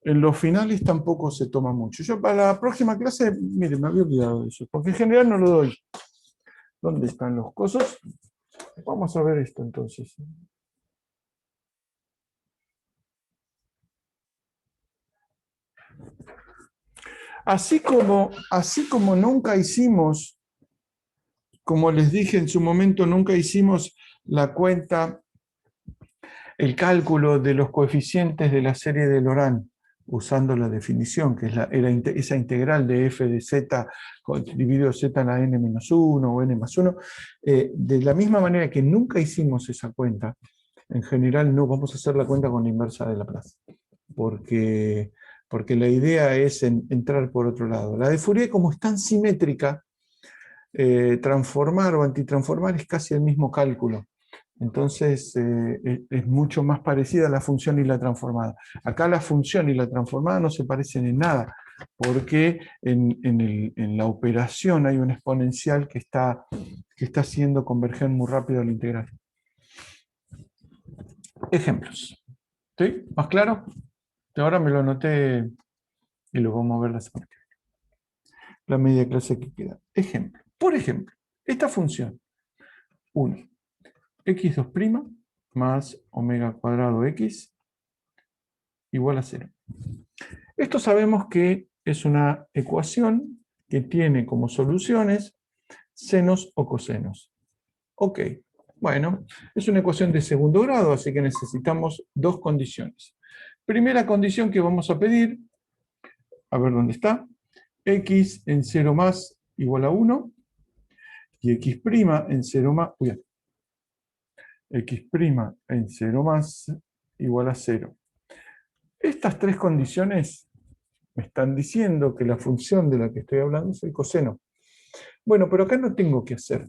S1: en los finales tampoco se toma mucho. Yo para la próxima clase, mire, me había olvidado de eso, porque en general no lo doy. ¿Dónde están los cosos? Vamos a ver esto entonces. Así como nunca hicimos, como les dije en su momento, nunca hicimos la cuenta, el cálculo de los coeficientes de la serie de Laurent, usando la definición, que era esa integral de f de z dividido z a la n-1 o n+1, de la misma manera que nunca hicimos esa cuenta, en general no vamos a hacer la cuenta con la inversa de Laplace, porque la idea es entrar por otro lado. La de Fourier, como es tan simétrica, transformar o antitransformar es casi el mismo cálculo. Entonces es mucho más parecida a la función y la transformada. Acá la función y la transformada no se parecen en nada, porque en la operación hay un exponencial que está haciendo converger muy rápido la integral. Ejemplos. ¿Sí? ¿Más claro? Ahora me lo anoté y lo vamos a ver la semana que viene. La media clase que queda. Ejemplo. Por ejemplo, esta función. 1. x2' más omega cuadrado x igual a 0. Esto sabemos que es una ecuación que tiene como soluciones senos o cosenos. Ok, bueno, es una ecuación de segundo grado, así que necesitamos dos condiciones. Primera condición que vamos a pedir, a ver dónde está, x en 0 más igual a 1 y x' en 0 más, x' en 0 más igual a 0. Estas tres condiciones me están diciendo que la función de la que estoy hablando es el coseno. Bueno, pero acá no tengo que hacer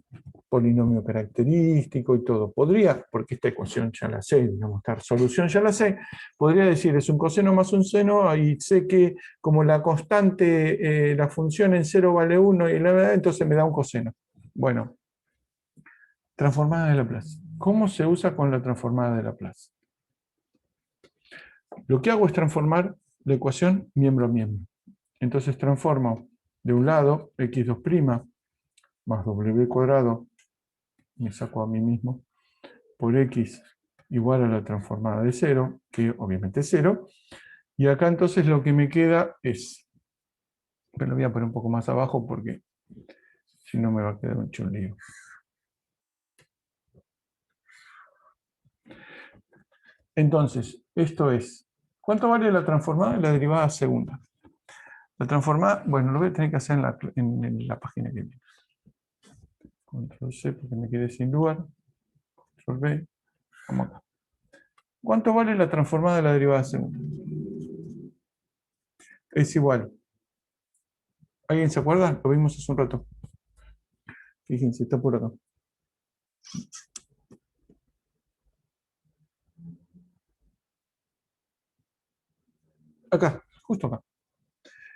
S1: polinomio característico y todo. Podría, porque esta ecuación ya la sé, digamos, esta solución ya la sé, podría decir es un coseno más un seno y sé que como la constante, la función en 0 vale 1 y entonces me da un coseno. Bueno, transformada de Laplace. ¿Cómo se usa con la transformada de Laplace? Lo que hago es transformar la ecuación miembro a miembro. Entonces transformo de un lado x2' más w cuadrado, me saco a mí mismo, por x igual a la transformada de 0, que obviamente es 0, y acá entonces lo que me queda es, pero lo voy a poner un poco más abajo porque si no me va a quedar un lío. Entonces, esto es, ¿cuánto vale la transformada y la derivada segunda? La transformada, bueno, lo voy a tener que hacer en la página que viene. Control C porque me quedé sin lugar. Control V. Vamos acá. ¿Cuánto vale la transformada de la derivada segunda? Es igual. ¿Alguien se acuerda? Lo vimos hace un rato. Fíjense, está por acá. Acá, justo acá.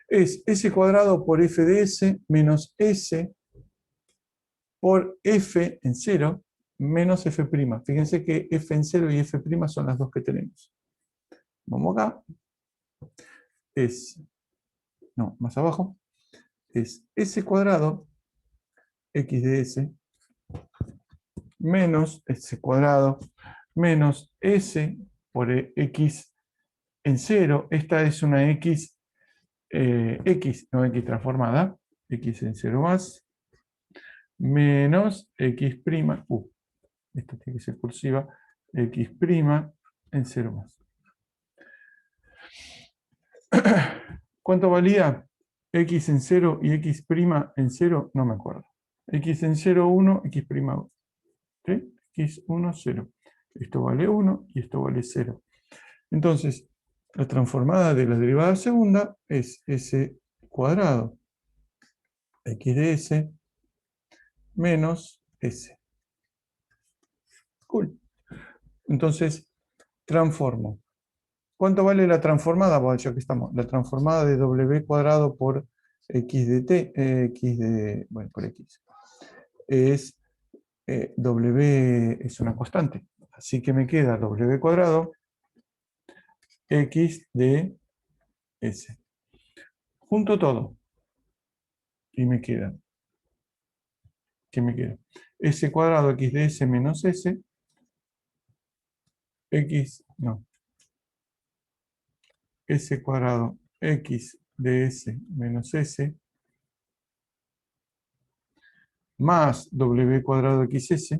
S1: Es s cuadrado por f de s menos s por f en 0 menos f'. Fíjense que f en 0 y f' son las dos que tenemos. Vamos acá. es, no, más abajo, es S cuadrado X de S menos S cuadrado menos S por X en 0. Esta es una X, X, no X transformada, X en 0 más, menos X prima, esta tiene que ser cursiva, X prima en 0 más. ¿Cuánto valía X en 0 y X prima en 0? No me acuerdo. X en 0, 1, X prima 1. ¿Sí? X1, 0. Esto vale 1 y esto vale 0. Entonces, la transformada de la derivada segunda es S cuadrado X de S menos S. Cool. Entonces, transformo. ¿Cuánto vale la transformada? Bueno, ya que estamos. La transformada de W cuadrado por X de T, X de, bueno, por X. Es, W es una constante. Así que me queda W cuadrado X de S. Junto todo. Y me queda. ¿Qué me queda? S cuadrado X de S menos S. X, no. S cuadrado X de S menos S. Más W cuadrado XS.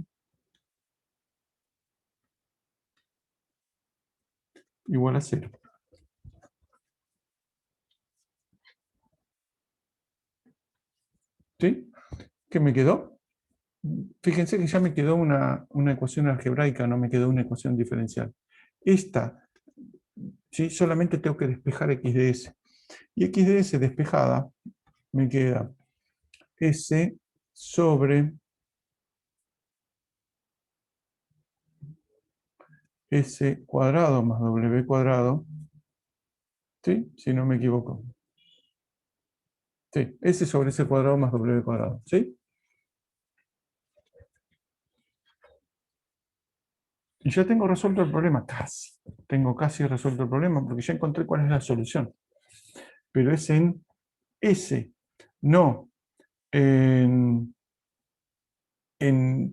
S1: Igual a 0. ¿Sí? ¿Qué me quedó? Fíjense que ya me quedó una ecuación algebraica, no me quedó una ecuación diferencial. Esta, ¿sí? Solamente tengo que despejar X de S. Y X de S despejada me queda S sobre S cuadrado más W cuadrado. ¿Sí? Si no me equivoco. Sí, S sobre S cuadrado más W cuadrado. ¿Sí? Y ya tengo resuelto el problema, casi. Tengo casi resuelto el problema porque ya encontré cuál es la solución. Pero es en S, no en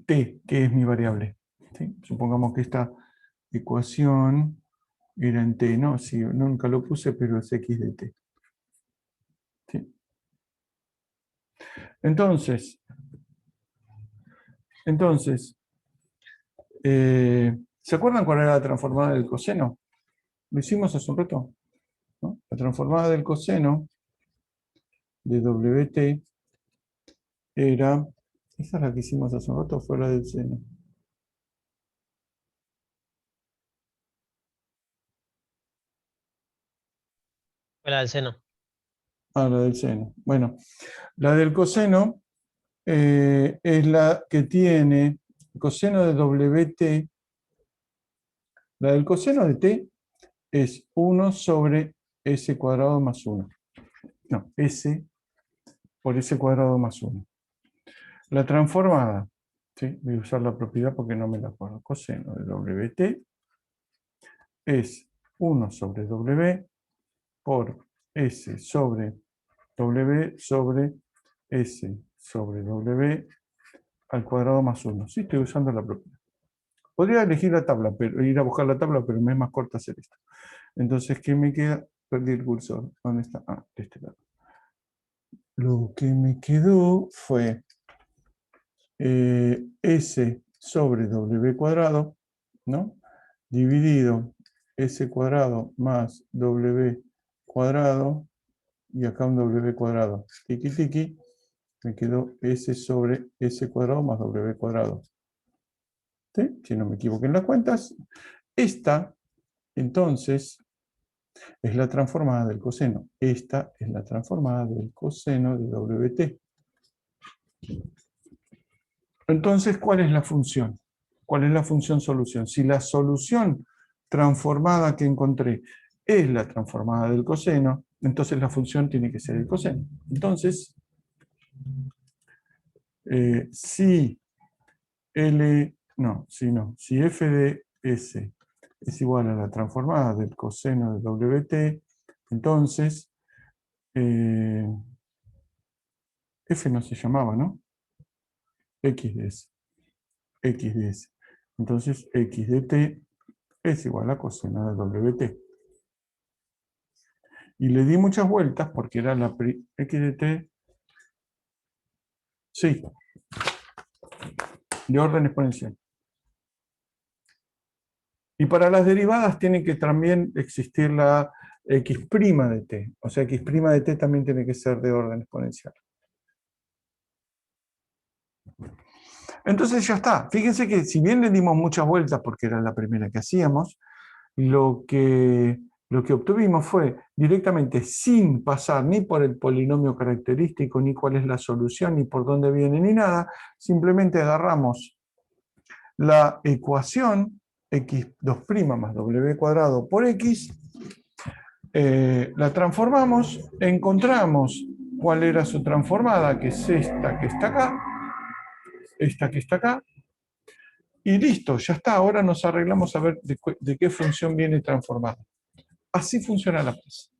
S1: T, que es mi variable. ¿Sí? Supongamos que esta ecuación era en T, no, sí, nunca lo puse, pero es X de T. ¿Sí? Entonces, ¿se acuerdan cuál era la transformada del coseno? Lo hicimos hace un rato, ¿no? La transformada del coseno de WT era, esa es la que hicimos hace un rato, fue la del seno.
S2: Fuera del seno.
S1: Ah, la del seno. Bueno, la del coseno es la que tiene coseno de WT. La del coseno de T es 1 sobre S cuadrado más 1. No, S por S cuadrado más 1. La transformada, ¿sí? Voy a usar la propiedad porque no me la acuerdo. Coseno de WT es 1 sobre W por S sobre W sobre S sobre W al cuadrado más 1. Sí, estoy usando la propiedad. Podría elegir la tabla, pero ir a buscar la tabla, pero me es más corto hacer esto. Entonces, ¿qué me queda? Perdí el cursor. ¿Dónde está? Ah, de este lado. Lo que me quedó fue S sobre W cuadrado, ¿no? Dividido S cuadrado más W cuadrado, y acá un W cuadrado. Tiki tiki, me quedó S sobre S cuadrado más W cuadrado. ¿Sí? Si no me equivoqué en las cuentas. Esta, entonces, es la transformada del coseno. Esta es la transformada del coseno de WT. Entonces, ¿cuál es la función? ¿Cuál es la función solución? Si la solución transformada que encontré es la transformada del coseno, entonces la función tiene que ser el coseno. Entonces, si si f de s es igual a la transformada del coseno de WT, Entonces, F no se llamaba, ¿no? X de S. X de S. Entonces, X de T es igual a coseno de WT. Y le di muchas vueltas porque era la X de T, sí, de orden exponencial. Y para las derivadas tiene que también existir la X' de T. O sea, X' de T también tiene que ser de orden exponencial. Entonces ya está. Fíjense que si bien le dimos muchas vueltas porque era la primera que hacíamos, lo que obtuvimos fue directamente, sin pasar ni por el polinomio característico, ni cuál es la solución, ni por dónde viene, ni nada, simplemente agarramos la ecuación x2' más w cuadrado por x, la transformamos, encontramos cuál era su transformada, que es esta que está acá, esta que está acá, y listo, ya está. Ahora nos arreglamos a ver de qué función viene transformada. Así funciona la plaza.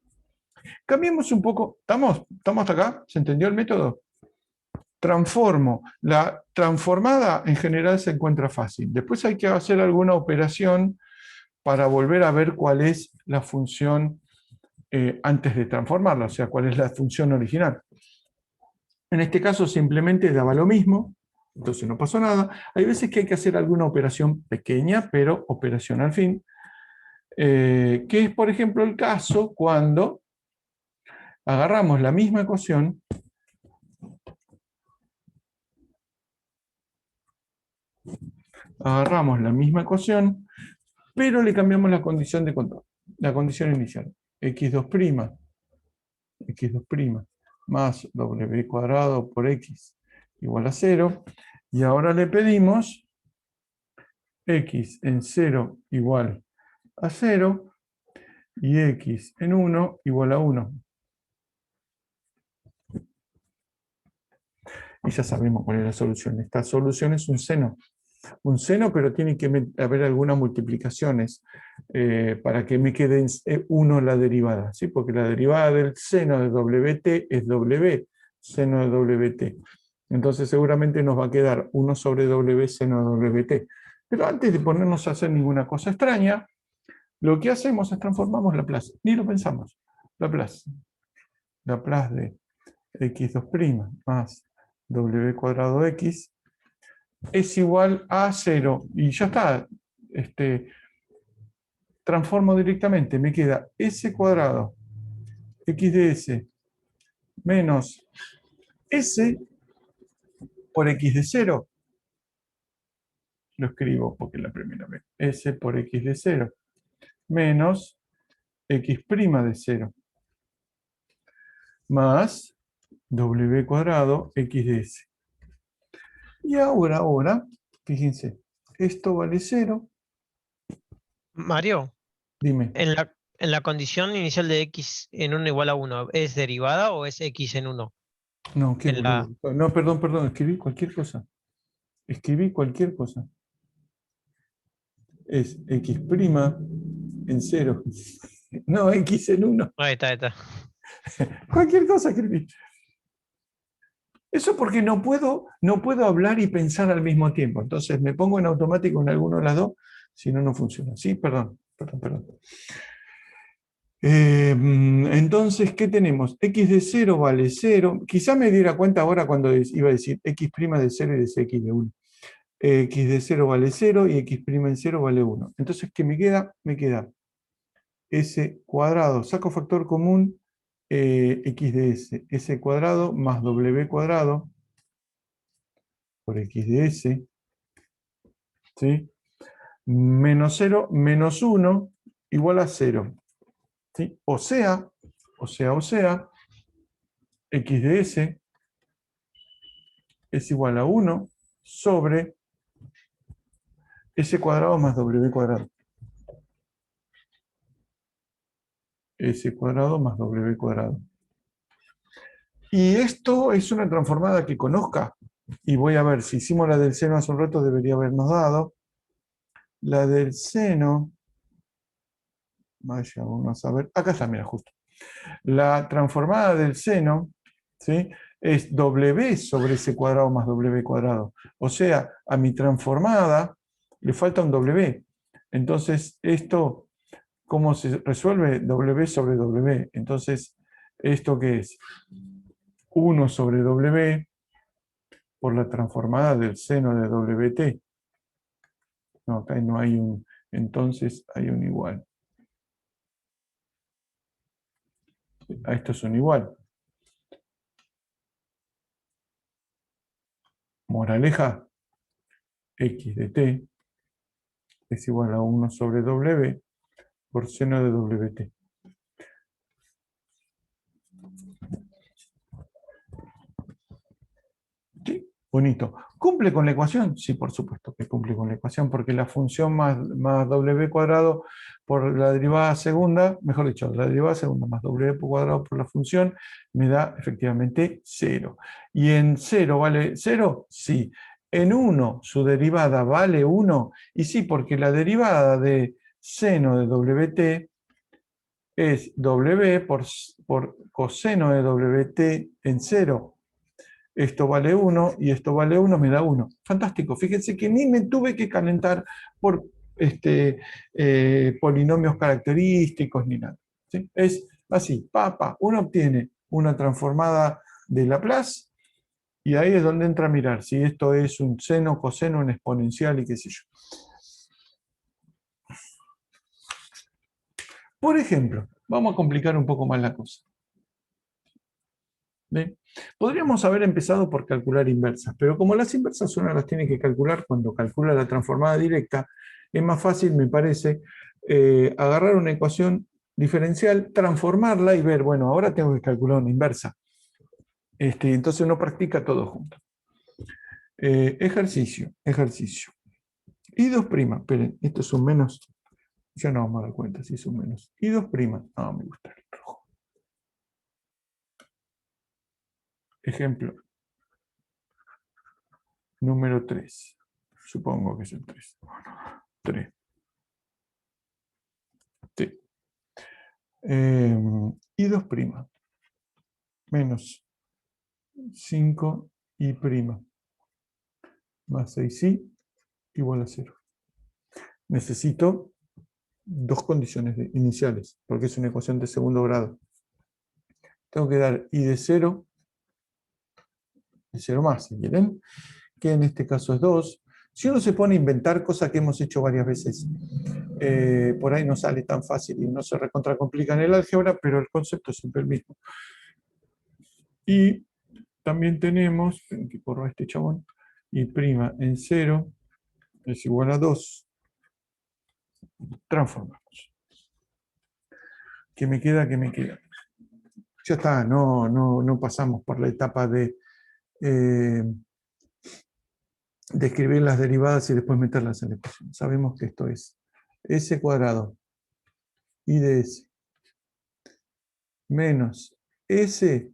S1: Cambiemos un poco. ¿Estamos hasta acá? ¿Se entendió el método? Transformo. La transformada en general se encuentra fácil. Después hay que hacer alguna operación para volver a ver cuál es la función antes de transformarla, o sea, cuál es la función original. En este caso simplemente daba lo mismo, entonces no pasó nada. Hay veces que hay que hacer alguna operación pequeña, pero operación al fin, que es, por ejemplo, el caso cuando agarramos la misma ecuación pero le cambiamos la condición de control, la condición inicial. x2' más w cuadrado por x igual a 0, y ahora le pedimos x en 0 igual a 0 y x en 1 igual a 1. Y ya sabemos cuál es la solución. Esta solución es un seno. Un seno, pero tiene que haber algunas multiplicaciones para que me quede 1 la derivada, ¿sí? Porque la derivada del seno de WT es W, seno de WT. Entonces seguramente nos va a quedar 1 sobre W seno de WT. Pero antes de ponernos a hacer ninguna cosa extraña, lo que hacemos es transformamos Laplace. Ni lo pensamos. Laplace. Laplace de x2' más w cuadrado x es igual a 0. Y ya está. Transformo directamente. Me queda s cuadrado x de s menos s por x de 0. Lo escribo porque es la primera vez. S por x de 0 menos x' de 0 más w cuadrado x de s. Y ahora, fíjense, esto vale 0.
S2: Mario,
S1: Dime.
S2: en la condición inicial de x en 1 igual a 1, ¿es derivada o es x en 1?
S1: No, qué
S2: En la...
S1: boludo. No, perdón, escribí cualquier cosa. Es x' en 0. No, x en 1.
S2: Ahí está.
S1: Cualquier cosa escribí. Eso porque no puedo hablar y pensar al mismo tiempo. Entonces me pongo en automático en alguno de las dos, si no, no funciona. Sí, perdón. Entonces, ¿qué tenemos? X de 0 vale 0. Quizá me diera cuenta ahora cuando iba a decir x' de 0 y decía x de 1. X de 0 vale 0 y x' en 0 vale 1. Entonces, ¿qué me queda? Me queda s cuadrado, saco factor común, x de s cuadrado más w cuadrado por x de s, ¿sí? Menos 0, menos 1, igual a 0. ¿Sí? O sea, x de s es igual a 1 sobre s cuadrado más w cuadrado. S cuadrado más w cuadrado. Y esto es una transformada que conozca. Y voy a ver, si hicimos la del seno hace un rato, debería habernos dado. La del seno, vaya, vamos a ver. Acá está, mira, justo. La transformada del seno, ¿sí?, es W sobre C cuadrado más W cuadrado. O sea, a mi transformada le falta un W. Entonces, esto, ¿cómo se resuelve? W sobre W. Entonces, ¿esto qué es? 1 sobre W por la transformada del seno de WT. No, acá no hay un, entonces hay un igual. A esto es un igual. Moraleja, x de t es igual a 1 sobre W por seno de WT. ¿Sí? Bonito. ¿Cumple con la ecuación? Sí, por supuesto que cumple con la ecuación, porque la función más W cuadrado por la derivada segunda, mejor dicho, la derivada segunda más W cuadrado por la función, me da efectivamente 0. ¿Y en 0 vale 0? Sí. En 1 su derivada vale 1, y sí, porque la derivada de seno de WT es W por coseno de WT en 0. Esto vale 1 y esto vale 1, me da 1. Fantástico. Fíjense que ni me tuve que calentar por polinomios característicos ni nada. ¿Sí? Es así, uno obtiene una transformada de Laplace y ahí es donde entra a mirar si esto es un seno, coseno, un exponencial y qué sé yo. Por ejemplo, vamos a complicar un poco más la cosa. ¿Bien? Podríamos haber empezado por calcular inversas, pero como las inversas uno las tiene que calcular cuando calcula la transformada directa, es más fácil, me parece, agarrar una ecuación diferencial, transformarla y ver, bueno, ahora tengo que calcular una inversa. Entonces uno practica todo junto. Ejercicio. Y 2', esperen, esto es un menos, ya no vamos a dar cuenta si es un menos. Y 2', no, me gusta el rojo. Ejemplo número 3. Supongo que es el 3. 3. Sí. Y 2' menos 5 y prima más 6i igual a 0. Necesito dos condiciones iniciales, porque es una ecuación de segundo grado. Tengo que dar i de 0, y 0 más, si quieren, que en este caso es 2. Si uno se pone a inventar cosas que hemos hecho varias veces, por ahí no sale tan fácil y no se recontracomplica en el álgebra, pero el concepto es siempre el mismo. Y también tenemos, que corro a este chabón, y prima en 0 es igual a 2. Transformamos. ¿Qué me queda? ¿Qué me queda? Ya está, no pasamos por la etapa de escribir las derivadas y después meterlas en la ecuación. Sabemos que esto es s cuadrado i de s menos s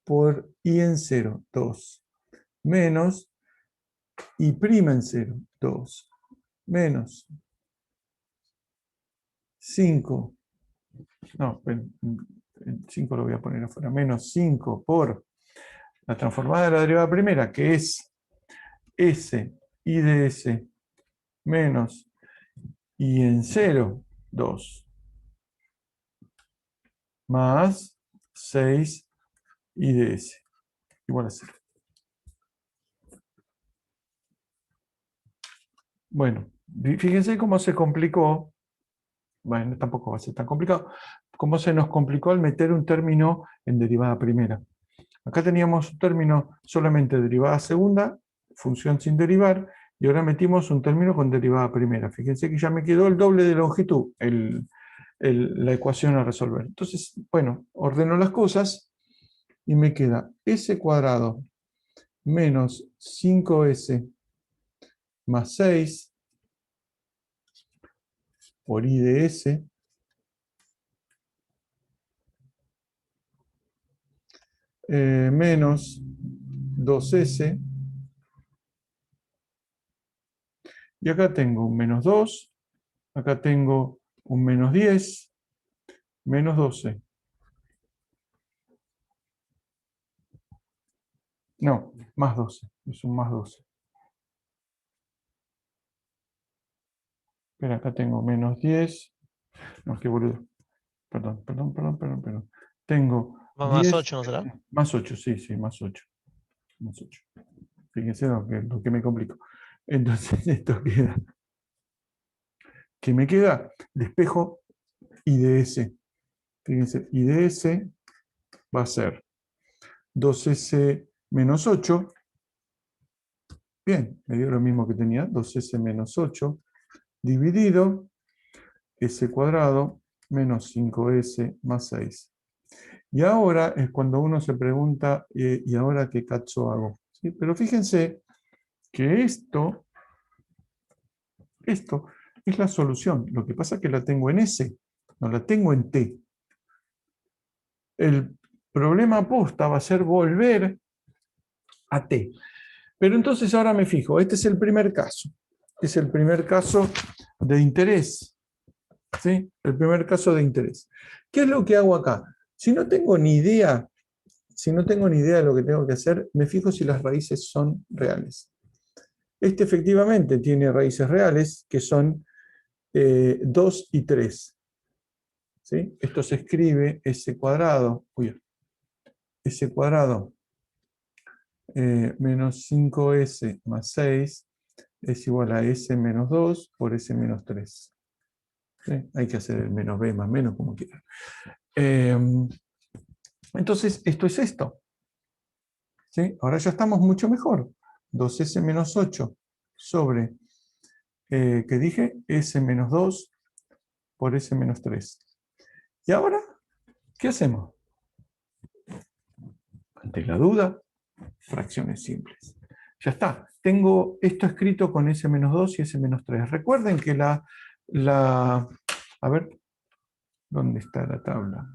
S1: por i en 0, 2, menos i' en 0, 2, menos 5, no, el 5 lo voy a poner afuera, menos 5 por la transformada de la derivada primera, que es s i de s menos i en 0, 2, más 6 i de s, igual a 0. Bueno, fíjense cómo se complicó. Bueno, tampoco va a ser tan complicado. Cómo se nos complicó al meter un término en derivada primera. Acá teníamos un término solamente derivada segunda, función sin derivar, y ahora metimos un término con derivada primera. Fíjense que ya me quedó el doble de longitud la ecuación a resolver. Entonces, bueno, ordeno las cosas y me queda s cuadrado menos 5s más 6 por i de s menos 2s, y acá tengo un menos 2, acá tengo un menos 10, menos 12. No, más 12. Es un más 12. Espera, acá tengo menos 10. No, qué boludo. Perdón. Tengo
S2: Más
S1: 10
S2: 8, ¿no será?
S1: más 8, sí, más 8. Más 8. Fíjense lo que me complico. Entonces, esto queda. ¿Qué me queda? Despejo IDS. Fíjense, IDS va a ser 2S menos 8. Bien, me dio lo mismo que tenía, 2S menos 8, dividido S cuadrado menos 5S más 6. Y ahora es cuando uno se pregunta, ¿y ahora qué cacho hago? ¿Sí? Pero fíjense que esto es la solución. Lo que pasa es que la tengo en S, no la tengo en T. El problema posta va a ser volver a T. Pero entonces ahora me fijo, este es el primer caso. Es el primer caso de interés. ¿Sí? El primer caso de interés. ¿Qué es lo que hago acá? Si no tengo ni idea de lo que tengo que hacer, me fijo si las raíces son reales. Este efectivamente tiene raíces reales que son 2 y 3. ¿Sí? Esto se escribe S cuadrado, S cuadrado menos 5S más 6 es igual a S menos 2 por S menos 3. ¿Sí? Hay que hacer el menos B más menos como quieran. Entonces, esto es esto. ¿Sí? Ahora ya estamos mucho mejor. 2S menos 8 sobre, ¿qué dije? S menos 2 por S menos 3. ¿Y ahora qué hacemos? Ante la duda, fracciones simples. Ya está. Tengo esto escrito con S menos 2 y S menos 3. Recuerden que a ver, ¿dónde está la tabla?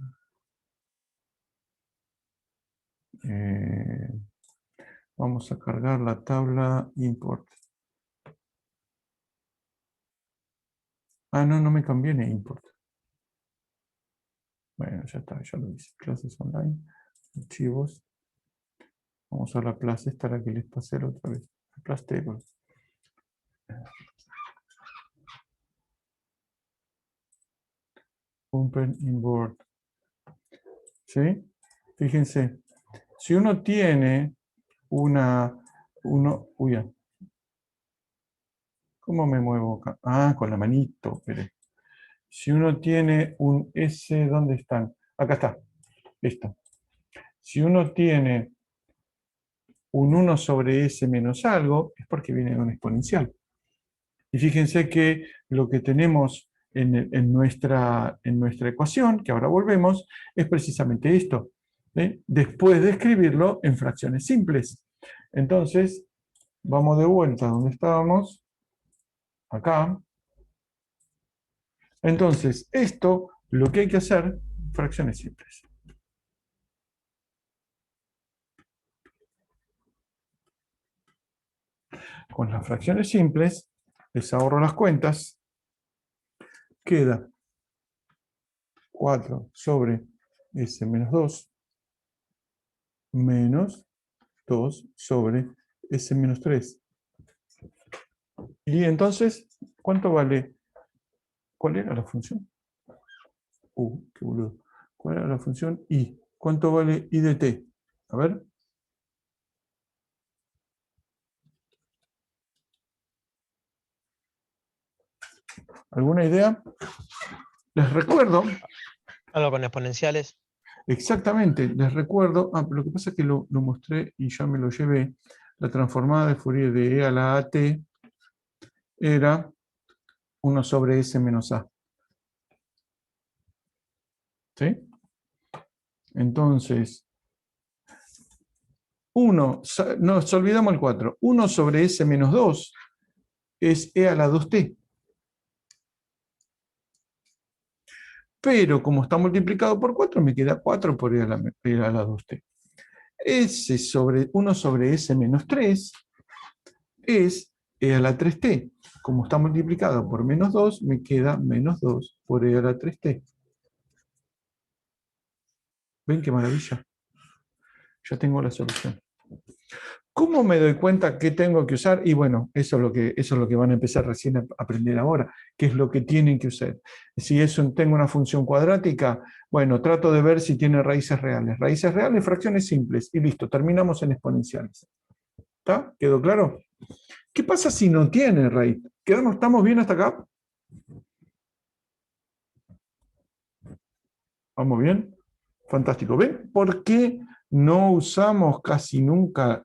S1: Vamos a cargar la tabla import. Ah, no me conviene import. Bueno, ya está, ya lo hice. Clases online, archivos. Vamos a la clase esta, la que les pasé la otra vez. Class table. Open import. ¿Sí? Fíjense, si uno tiene ¿cómo me muevo acá? Ah, con la manito, espere. Si uno tiene un S, ¿dónde están? Acá está, listo. Si uno tiene un 1 sobre S menos algo, es porque viene de un exponencial. Y fíjense que lo que tenemos en nuestra ecuación, que ahora volvemos, es precisamente esto. ¿Sí? Después de escribirlo en fracciones simples. Entonces, vamos de vuelta a donde estábamos. Acá. Entonces, esto, lo que hay que hacer, fracciones simples. Con las fracciones simples, les ahorro las cuentas. Queda 4 sobre S menos 2 menos 2 sobre S menos 3. Y entonces, ¿cuánto vale? ¿Cuál era la función? Qué boludo. ¿Cuál era la función I? ¿Cuánto vale I de t? A ver. ¿Alguna idea? Les recuerdo.
S2: Algo con exponenciales.
S1: Exactamente, les recuerdo. Lo que pasa es que lo mostré y ya me lo llevé. La transformada de Fourier de E a la AT era 1 sobre S menos A. ¿Sí? Entonces, nos olvidamos el 4. 1 sobre S menos 2 es E a la 2T. Pero como está multiplicado por 4, me queda 4 por E a la 2T. S sobre 1 sobre S menos 3 es E a la 3T. Como está multiplicado por menos 2, me queda menos 2 por E a la 3T. ¿Ven qué maravilla? Ya tengo la solución. ¿Cómo me doy cuenta qué tengo que usar? Y bueno, eso es lo que van a empezar recién a aprender ahora, qué es lo que tienen que usar. Si tengo una función cuadrática, bueno, trato de ver si tiene raíces reales. Raíces reales, fracciones simples, y listo, terminamos en exponenciales. ¿Está? ¿Quedó claro? ¿Qué pasa si no tiene raíz? ¿Estamos bien hasta acá? ¿Vamos bien? Fantástico. ¿Ven por qué no usamos casi nunca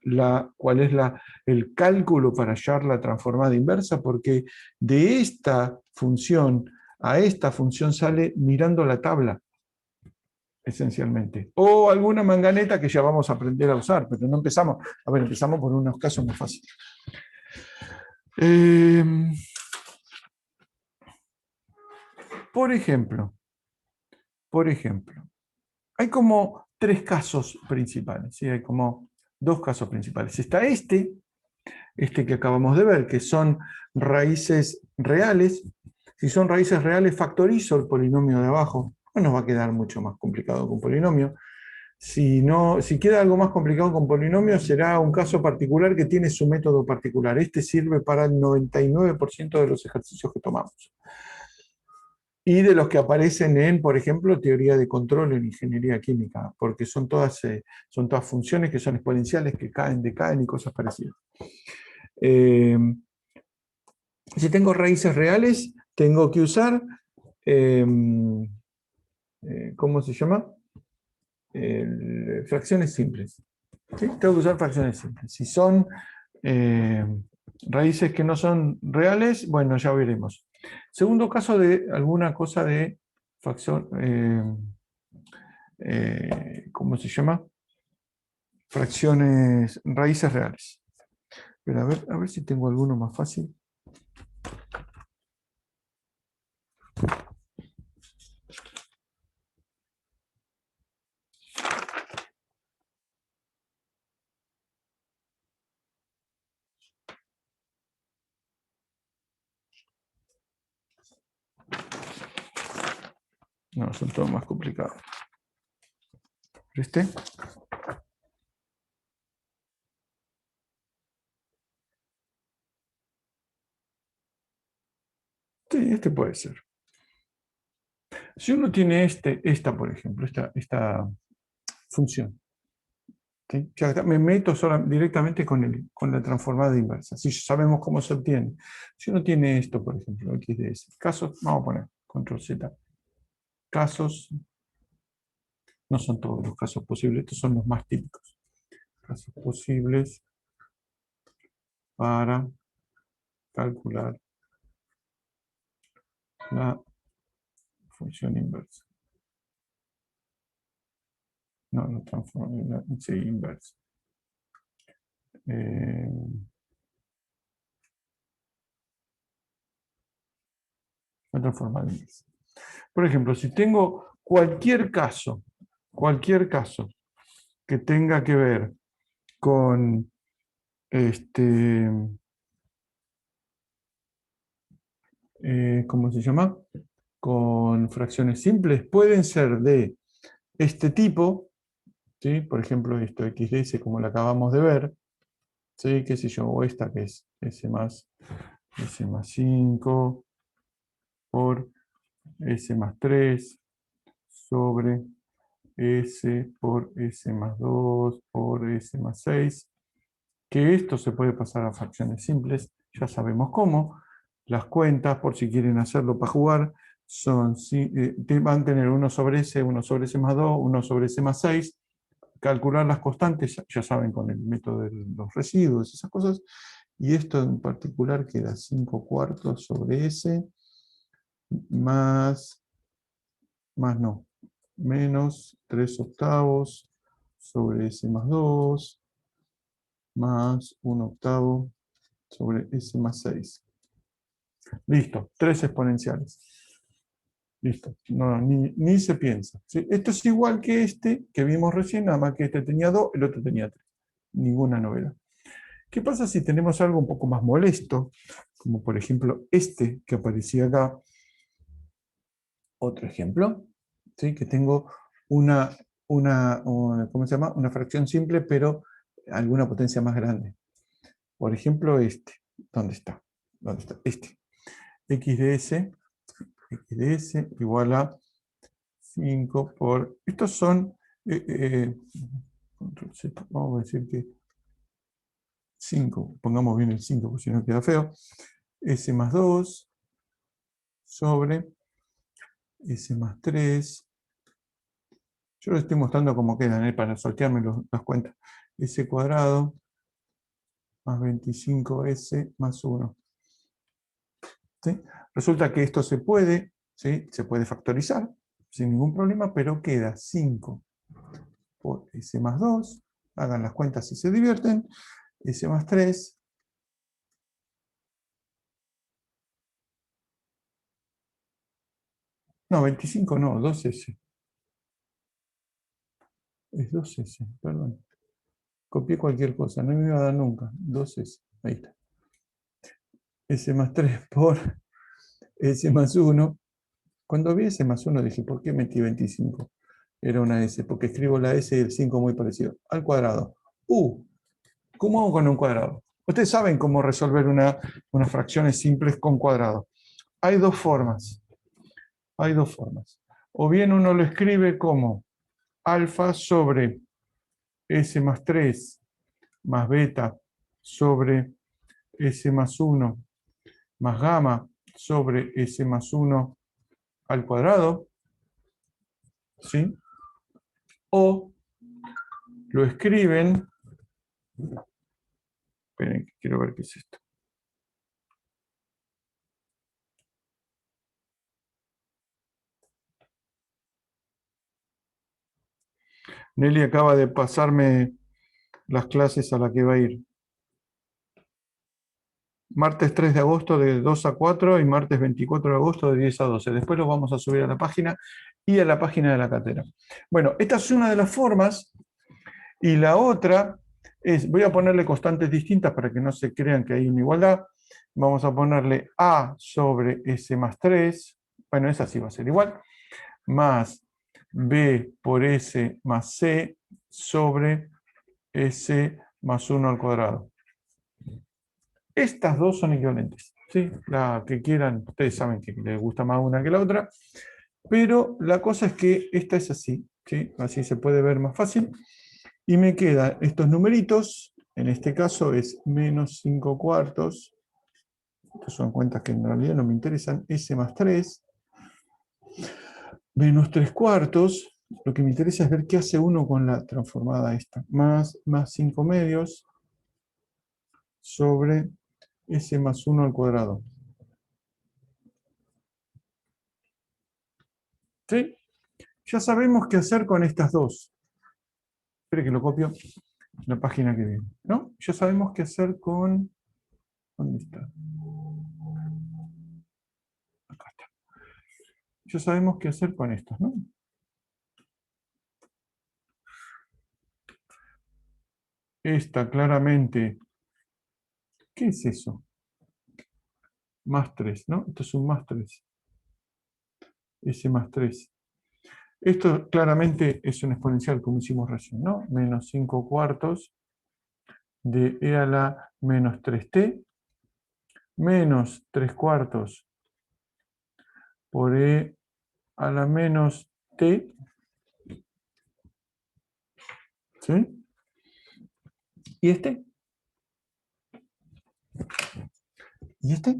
S1: cuál es el cálculo para hallar la transformada inversa? Porque de esta función a esta función sale mirando la tabla, esencialmente. O alguna manganeta que ya vamos a aprender a usar, pero no empezamos. A ver, empezamos por unos casos más fáciles. Por ejemplo, hay como tres casos principales, ¿sí? Hay como dos casos principales. Está este que acabamos de ver, que son raíces reales. Si son raíces reales, factorizo el polinomio de abajo. No nos va a quedar mucho más complicado con polinomio. Si queda algo más complicado con polinomio, será un caso particular que tiene su método particular. Este sirve para el 99% de los ejercicios que tomamos. Y de los que aparecen en, por ejemplo, teoría de control en ingeniería química, porque son todas funciones que son exponenciales, que caen, decaen y cosas parecidas. Si tengo raíces reales, tengo que usar, ¿cómo se llama? Fracciones simples. ¿Sí? Tengo que usar fracciones simples. Si son raíces que no son reales, bueno, ya veremos. Segundo caso de alguna cosa de fracción, ¿cómo se llama? Fracciones, raíces reales. Pero a ver si tengo alguno más fácil. No, son todos más complicados. ¿Este? Sí, este puede ser. Si uno tiene esta, por ejemplo, esta función, ¿sí? Ya está, me meto directamente con la transformada inversa. Si sabemos cómo se obtiene. Si uno tiene esto, por ejemplo, x de s, casos, vamos a poner control z, casos, no son todos los casos posibles, estos son los más típicos. Casos posibles para calcular la función inversa. No, la transformada, sí, inversa. La transformada inversa. Por ejemplo, si tengo cualquier caso que tenga que ver con ¿cómo se llama? Con fracciones simples, pueden ser de este tipo, ¿sí? Por ejemplo, esto x de s, como lo acabamos de ver, ¿sí? ¿Qué sé yo? O esta que es s más 5 por s más 3 sobre s por s más 2 por s más 6, que esto se puede pasar a fracciones simples, ya sabemos cómo. Las cuentas, por si quieren hacerlo para jugar, van a tener 1 sobre s, 1 sobre s más 2, 1 sobre s más 6. Calcular las constantes, ya saben, con el método de los residuos, esas cosas. Y esto en particular queda 5 cuartos sobre s menos 3 octavos sobre s más 2 más 1 octavo sobre s más 6. Listo, 3 exponenciales. Listo, no, ni se piensa. ¿Sí? Esto es igual que este que vimos recién, nada más que este tenía 2, el otro tenía 3. Ninguna novedad. ¿Qué pasa si tenemos algo un poco más molesto? Como por ejemplo este que aparecía acá. Otro ejemplo, ¿sí? Que tengo ¿cómo se llama? Una fracción simple, pero alguna potencia más grande. Por ejemplo, este. ¿Dónde está? ¿Dónde está? Este. X de S igual a 5 por... Estos son... vamos a decir que 5. Pongamos bien el 5, porque si no queda feo. S más 2 sobre S más 3. Yo lo estoy mostrando como quedan, para sortearme las cuentas. S cuadrado más 25S más 1. ¿Sí? Resulta que esto se puede, ¿sí? Se puede factorizar sin ningún problema, pero queda 5 por S más 2. Hagan las cuentas si se divierten. S más 3. No, 25 no, 2S. Es 2S, perdón. Copié cualquier cosa, no me iba a dar nunca. 2S, ahí está. S más 3 por S más 1. Cuando vi S más 1 dije, ¿por qué metí 25? Era una S, porque escribo la S y el 5 muy parecido. Al cuadrado. ¿Cómo hago con un cuadrado? Ustedes saben cómo resolver unas fracciones simples con cuadrado. Hay dos formas. Hay dos formas. O bien uno lo escribe como alfa sobre S más 3 más beta sobre S más 1 más gamma sobre S más 1 al cuadrado, ¿sí? O lo escriben, esperen, quiero ver qué es esto. Nelly acaba de pasarme las clases a la que va a ir. Martes 3 de agosto de 2 a 4 y martes 24 de agosto de 10 a 12. Después los vamos a subir a la página y a la página de la cátedra. Bueno, esta es una de las formas y la otra es, voy a ponerle constantes distintas para que no se crean que hay una igualdad. Vamos a ponerle A sobre S más 3, bueno, esa sí va a ser igual, más B por S más C sobre S más 1 al cuadrado. Estas dos son equivalentes, ¿sí? La que quieran, ustedes saben que les gusta más una que la otra, pero la cosa es que esta es así, ¿sí? Así se puede ver más fácil. Y me quedan estos numeritos, en este caso es menos 5 cuartos, estas son cuentas que en realidad no me interesan, S más 3, menos 3 cuartos, lo que me interesa es ver qué hace uno con la transformada esta, más 5 medios sobre S más 1 al cuadrado. ¿Sí? Ya sabemos qué hacer con estas dos. Espere que lo copio en la página que viene, ¿no? Ya sabemos qué hacer con... ¿Dónde está? Acá está. Ya sabemos qué hacer con estas, ¿no? Esta claramente... ¿Qué es eso? Más 3, ¿no? Esto es un más 3. S más 3. Esto claramente es un exponencial, como hicimos recién, ¿no? Menos 5 cuartos de e a la menos 3t, menos 3 cuartos por e a la menos t, ¿sí? ¿Y este? ¿Y este?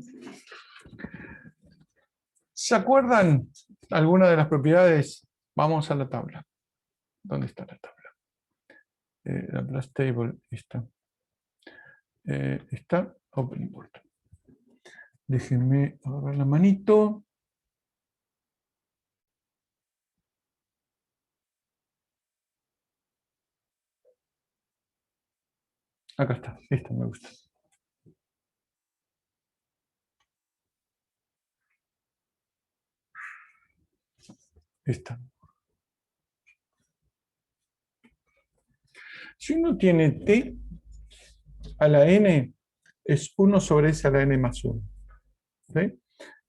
S1: ¿Se acuerdan alguna de las propiedades? Vamos a la tabla. ¿Dónde está la tabla? Laplace table está. Está open import. Déjenme agarrar la manito. Acá está. Esta me gusta. Esta. Si uno tiene t a la n, es 1 sobre s a la n más 1. ¿Sí?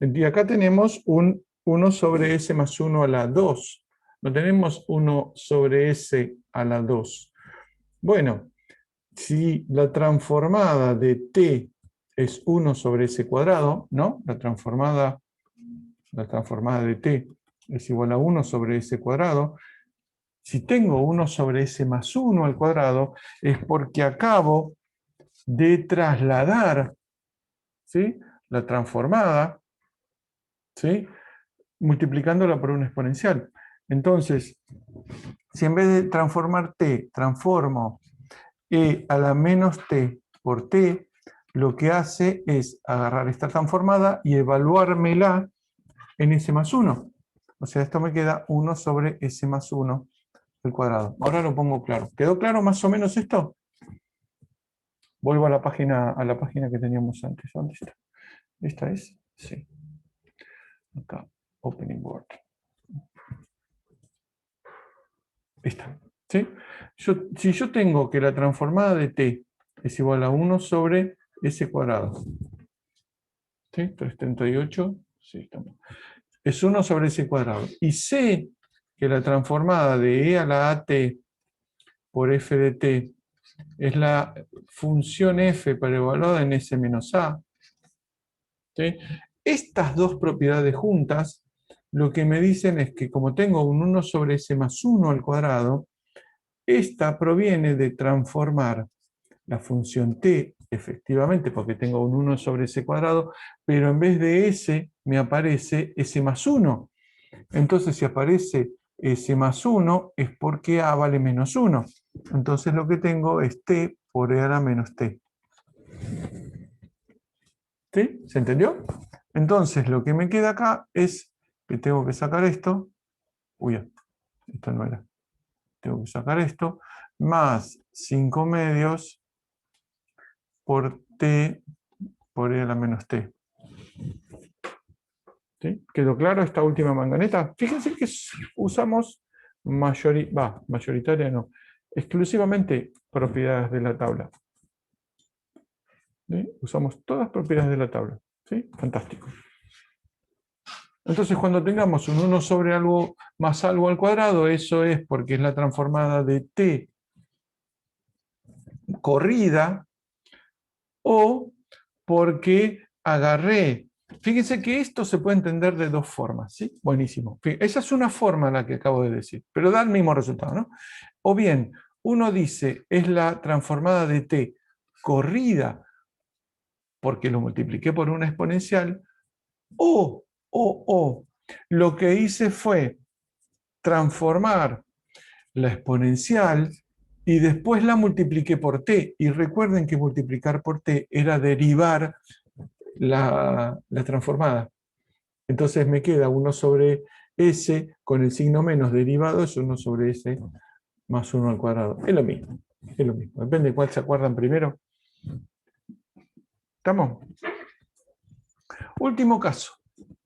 S1: Y acá tenemos un 1 sobre s más 1 a la 2. No tenemos 1 sobre s a la 2. Bueno, si la transformada de t es 1 sobre s cuadrado, ¿no? La transformada de t es igual a 1 sobre s cuadrado. Si tengo 1 sobre s más 1 al cuadrado, es porque acabo de trasladar, ¿sí?, la transformada, ¿sí?, multiplicándola por una exponencial. Entonces, si en vez de transformar t, transformo e a la menos t por t, lo que hace es agarrar esta transformada y evaluármela en s más 1. O sea, esto me queda 1 sobre s más 1 al cuadrado. Ahora lo pongo claro. ¿Quedó claro más o menos esto? Vuelvo a la página que teníamos antes. ¿Dónde está? ¿Esta es? Sí. Acá, Opening Board. Esta. ¿Sí? Si yo tengo que la transformada de t es igual a 1 sobre s cuadrado. ¿Sí? 338. Sí, estamos. Es 1 sobre s cuadrado. Y sé que la transformada de e a la at por f de t es la función f para evaluada en s menos a. ¿Sí? Estas dos propiedades juntas lo que me dicen es que como tengo un 1 sobre s más 1 al cuadrado, esta proviene de transformar la función t, efectivamente, porque tengo un 1 sobre s cuadrado, pero en vez de s me aparece s más 1. Entonces, si aparece s más 1 es porque a vale menos 1. Entonces lo que tengo es t por e a la menos t. ¿Sí? ¿Se entendió? Entonces lo que me queda acá es que tengo que sacar esto. Uy, esto no era. Tengo que sacar esto, más 5 medios por t por e a la menos t. ¿Sí? ¿Quedó claro esta última manganeta? Fíjense que usamos mayoritaria no, exclusivamente propiedades de la tabla. ¿Sí? Usamos todas propiedades de la tabla. ¿Sí? Fantástico. Entonces, cuando tengamos un 1 sobre algo más algo al cuadrado, eso es porque es la transformada de t corrida o porque agarré. Fíjense que esto se puede entender de dos formas, ¿sí? Buenísimo. Esa es una forma la que acabo de decir, pero da el mismo resultado, ¿no? O bien, uno dice, es la transformada de t corrida porque lo multipliqué por una exponencial, o lo que hice fue transformar la exponencial y después la multipliqué por t. Y recuerden que multiplicar por t era derivar la transformada. Entonces me queda 1 sobre s con el signo menos derivado, es 1 sobre s más 1 al cuadrado. Es lo mismo. Es lo mismo. Depende de cuál se acuerdan primero. ¿Estamos? Último caso.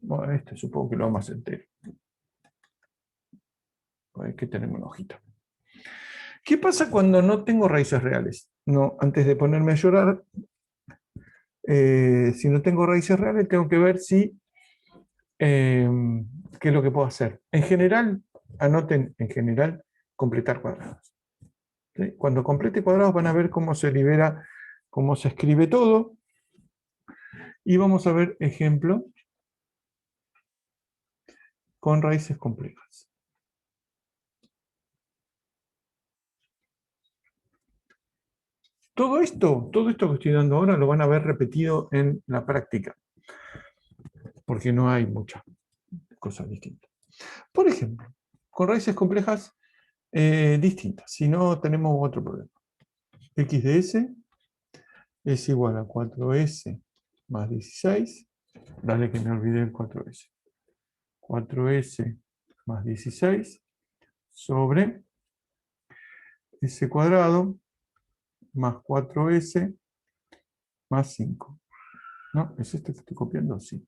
S1: Bueno, este supongo que lo vamos a entero. Aquí tenemos una hojita. ¿Qué pasa cuando no tengo raíces reales? No, antes de ponerme a llorar, si no tengo raíces reales, tengo que ver si qué es lo que puedo hacer. En general, anoten en general, completar cuadrados. ¿Sí? Cuando complete cuadrados van a ver cómo se libera, cómo se escribe todo. Y vamos a ver ejemplo con raíces complejas. Todo esto que estoy dando ahora lo van a ver repetido en la práctica, porque no hay muchas cosas distintas. Por ejemplo, con raíces complejas distintas, si no tenemos otro problema. X de S es igual a 4S más 16. Dale que me olvidé el 4S. 4S más 16 sobre S cuadrado más 4S más 5. ¿No? ¿Es este que estoy copiando? Sí.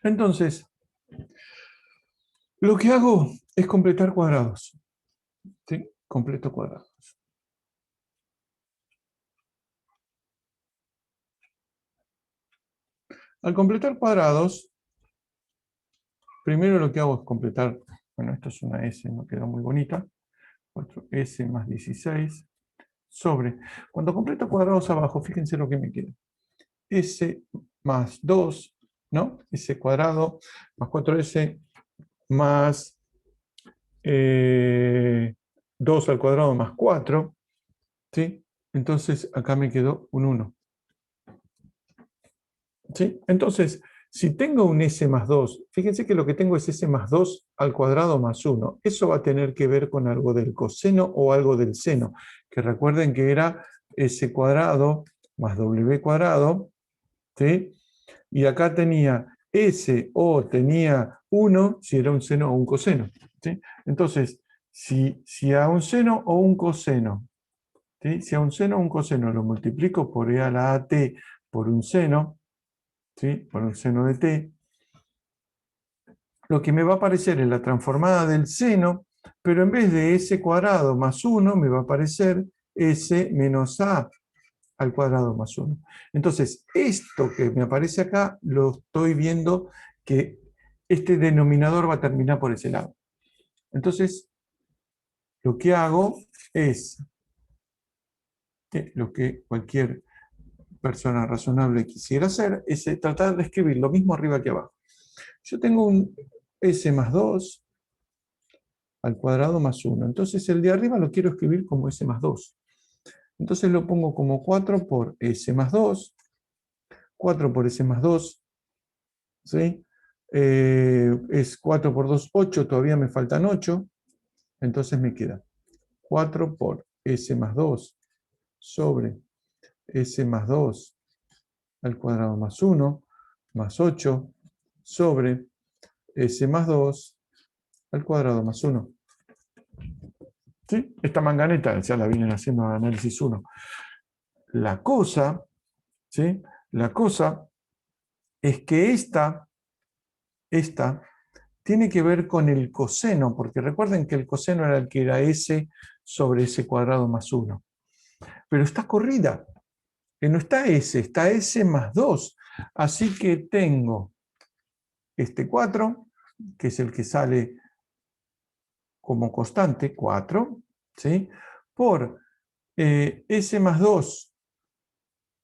S1: Entonces, lo que hago es completar cuadrados. ¿Sí? Completo cuadrados. Al completar cuadrados, primero lo que hago es completar, bueno, esto es una S, no quedó muy bonita, 4S más 16, sobre, cuando completo cuadrados abajo, fíjense lo que me queda. S más 2, ¿no? S cuadrado más 4S más 2 al cuadrado más 4, ¿sí? Entonces acá me quedó un 1. ¿Sí? Entonces, si tengo un S más 2, fíjense que lo que tengo es S más 2 al cuadrado más 1. Eso va a tener que ver con algo del coseno o algo del seno, que recuerden que era S cuadrado más W cuadrado, ¿sí? Y acá tenía S o tenía 1 si era un seno o un coseno, ¿sí? Entonces, si a un seno o un coseno, ¿sí? Si a un seno o un coseno lo multiplico por E a la AT por un seno, ¿sí? Por un seno de t, lo que me va a aparecer es la transformada del seno, pero en vez de s cuadrado más 1, me va a aparecer s menos a al cuadrado más 1. Entonces, esto que me aparece acá, lo estoy viendo que este denominador va a terminar por ese lado. Entonces, lo que hago es lo que cualquier persona razonable quisiera hacer, es tratar de escribir lo mismo arriba que abajo. Yo tengo un s más 2 al cuadrado más 1. Entonces el de arriba lo quiero escribir como s más 2. Entonces lo pongo como 4 por s más 2, 4 por s más 2, ¿sí? Es 4 por 2, 8, todavía me faltan 8, entonces me queda 4 por s más 2 sobre s más 2 al cuadrado más 1, más 8, sobre s más 2 al cuadrado más 1. ¿Sí? Esta manganeta ya la vienen haciendo en análisis 1. La cosa, ¿sí? La cosa es que esta tiene que ver con el coseno, porque recuerden que el coseno era el que era s sobre s cuadrado más 1. Pero está corrida, que no está s, está s más 2. Así que tengo este 4, que es el que sale como constante, 4, ¿sí? Por s más 2,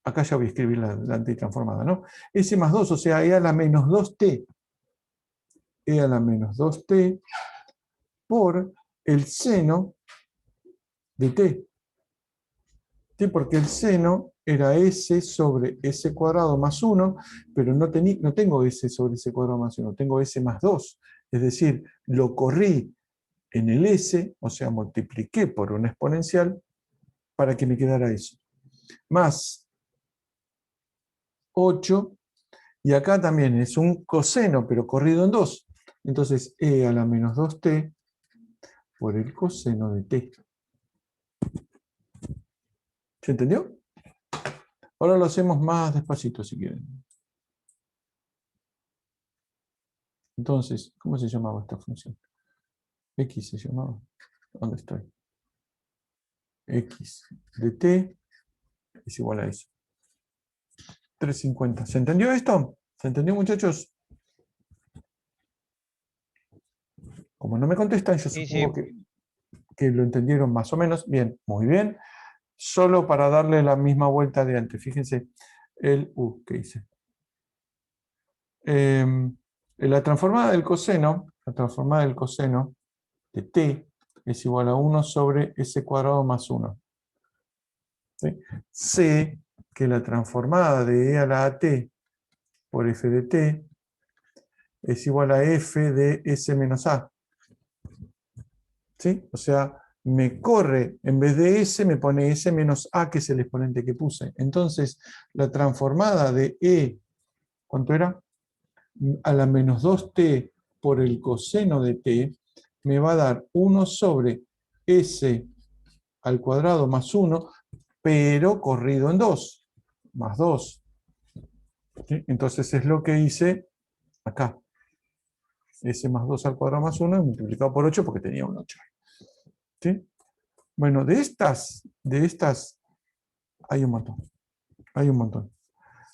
S1: acá ya voy a escribir la antitransformada, ¿no? S más 2, o sea, e a la menos 2t, e a la menos 2t por el seno de t. ¿Sí? Porque el seno era s sobre s cuadrado más 1, pero no tengo s sobre s cuadrado más 1, tengo s más 2. Es decir, lo corrí en el s, o sea, multipliqué por una exponencial para que me quedara eso. Más 8, y acá también es un coseno, pero corrido en 2. Entonces, e a la menos 2t por el coseno de t. ¿Se entendió? Ahora lo hacemos más despacito si quieren. Entonces, ¿cómo se llamaba esta función? X se llamaba. ¿Dónde estoy? X de t es igual a eso. 350. ¿Se entendió esto? ¿Se entendió, muchachos? Como no me contestan, yo
S2: Sí,
S1: supongo
S2: sí.
S1: que lo entendieron más o menos. Bien, muy bien. Solo para darle la misma vuelta de antes. Fíjense el ¿qué hice? La transformada del coseno de t es igual a 1 sobre s cuadrado más 1. ¿Sí? Sé que la transformada de e a la at por f de t es igual a f de s menos a. ¿Sí? O sea, me corre, en vez de s, me pone s menos a, que es el exponente que puse. Entonces, la transformada de e, ¿cuánto era? A la menos 2t por el coseno de t, me va a dar 1 sobre s al cuadrado más 1, pero corrido en 2, más 2. ¿Sí? Entonces es lo que hice acá. S más 2 al cuadrado más 1 multiplicado por 8 porque tenía un 8. ¿Sí? Bueno, de estas hay un montón. Hay un montón.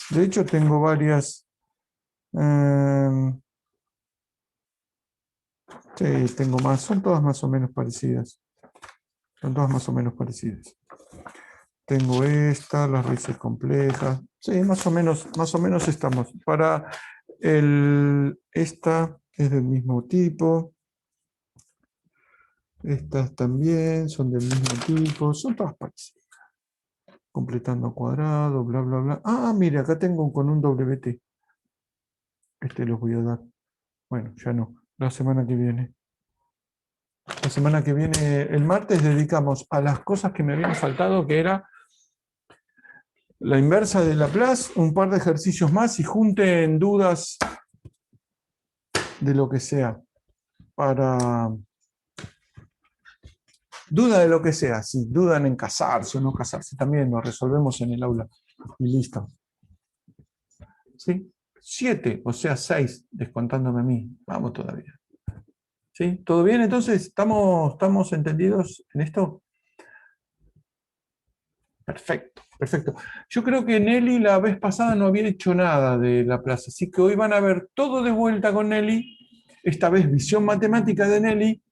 S1: De hecho, tengo varias Sí, tengo más. Son todas más o menos parecidas. Son todas más o menos parecidas. Tengo esta, las raíces complejas. Sí, más o menos estamos. Para esta es del mismo tipo. Estas también son del mismo tipo. Son todas parecidas. Completando cuadrado, bla, bla, bla. Ah, mira, acá tengo con un WT. Este los voy a dar. Bueno, ya no. La semana que viene. La semana que viene, el martes, dedicamos a las cosas que me habían faltado, que era la inversa de Laplace, un par de ejercicios más y junten dudas de lo que sea. Duda de lo que sea, si dudan en casarse o no casarse, también lo resolvemos en el aula. Y listo. ¿Sí? 7, o sea 6, descontándome a mí. Vamos todavía. ¿Sí? ¿Todo bien? Entonces, ¿estamos entendidos en esto? Perfecto, perfecto. Yo creo que Nelly la vez pasada no había hecho nada de Laplace, así que hoy van a ver todo de vuelta con Nelly. Esta vez visión matemática de Nelly.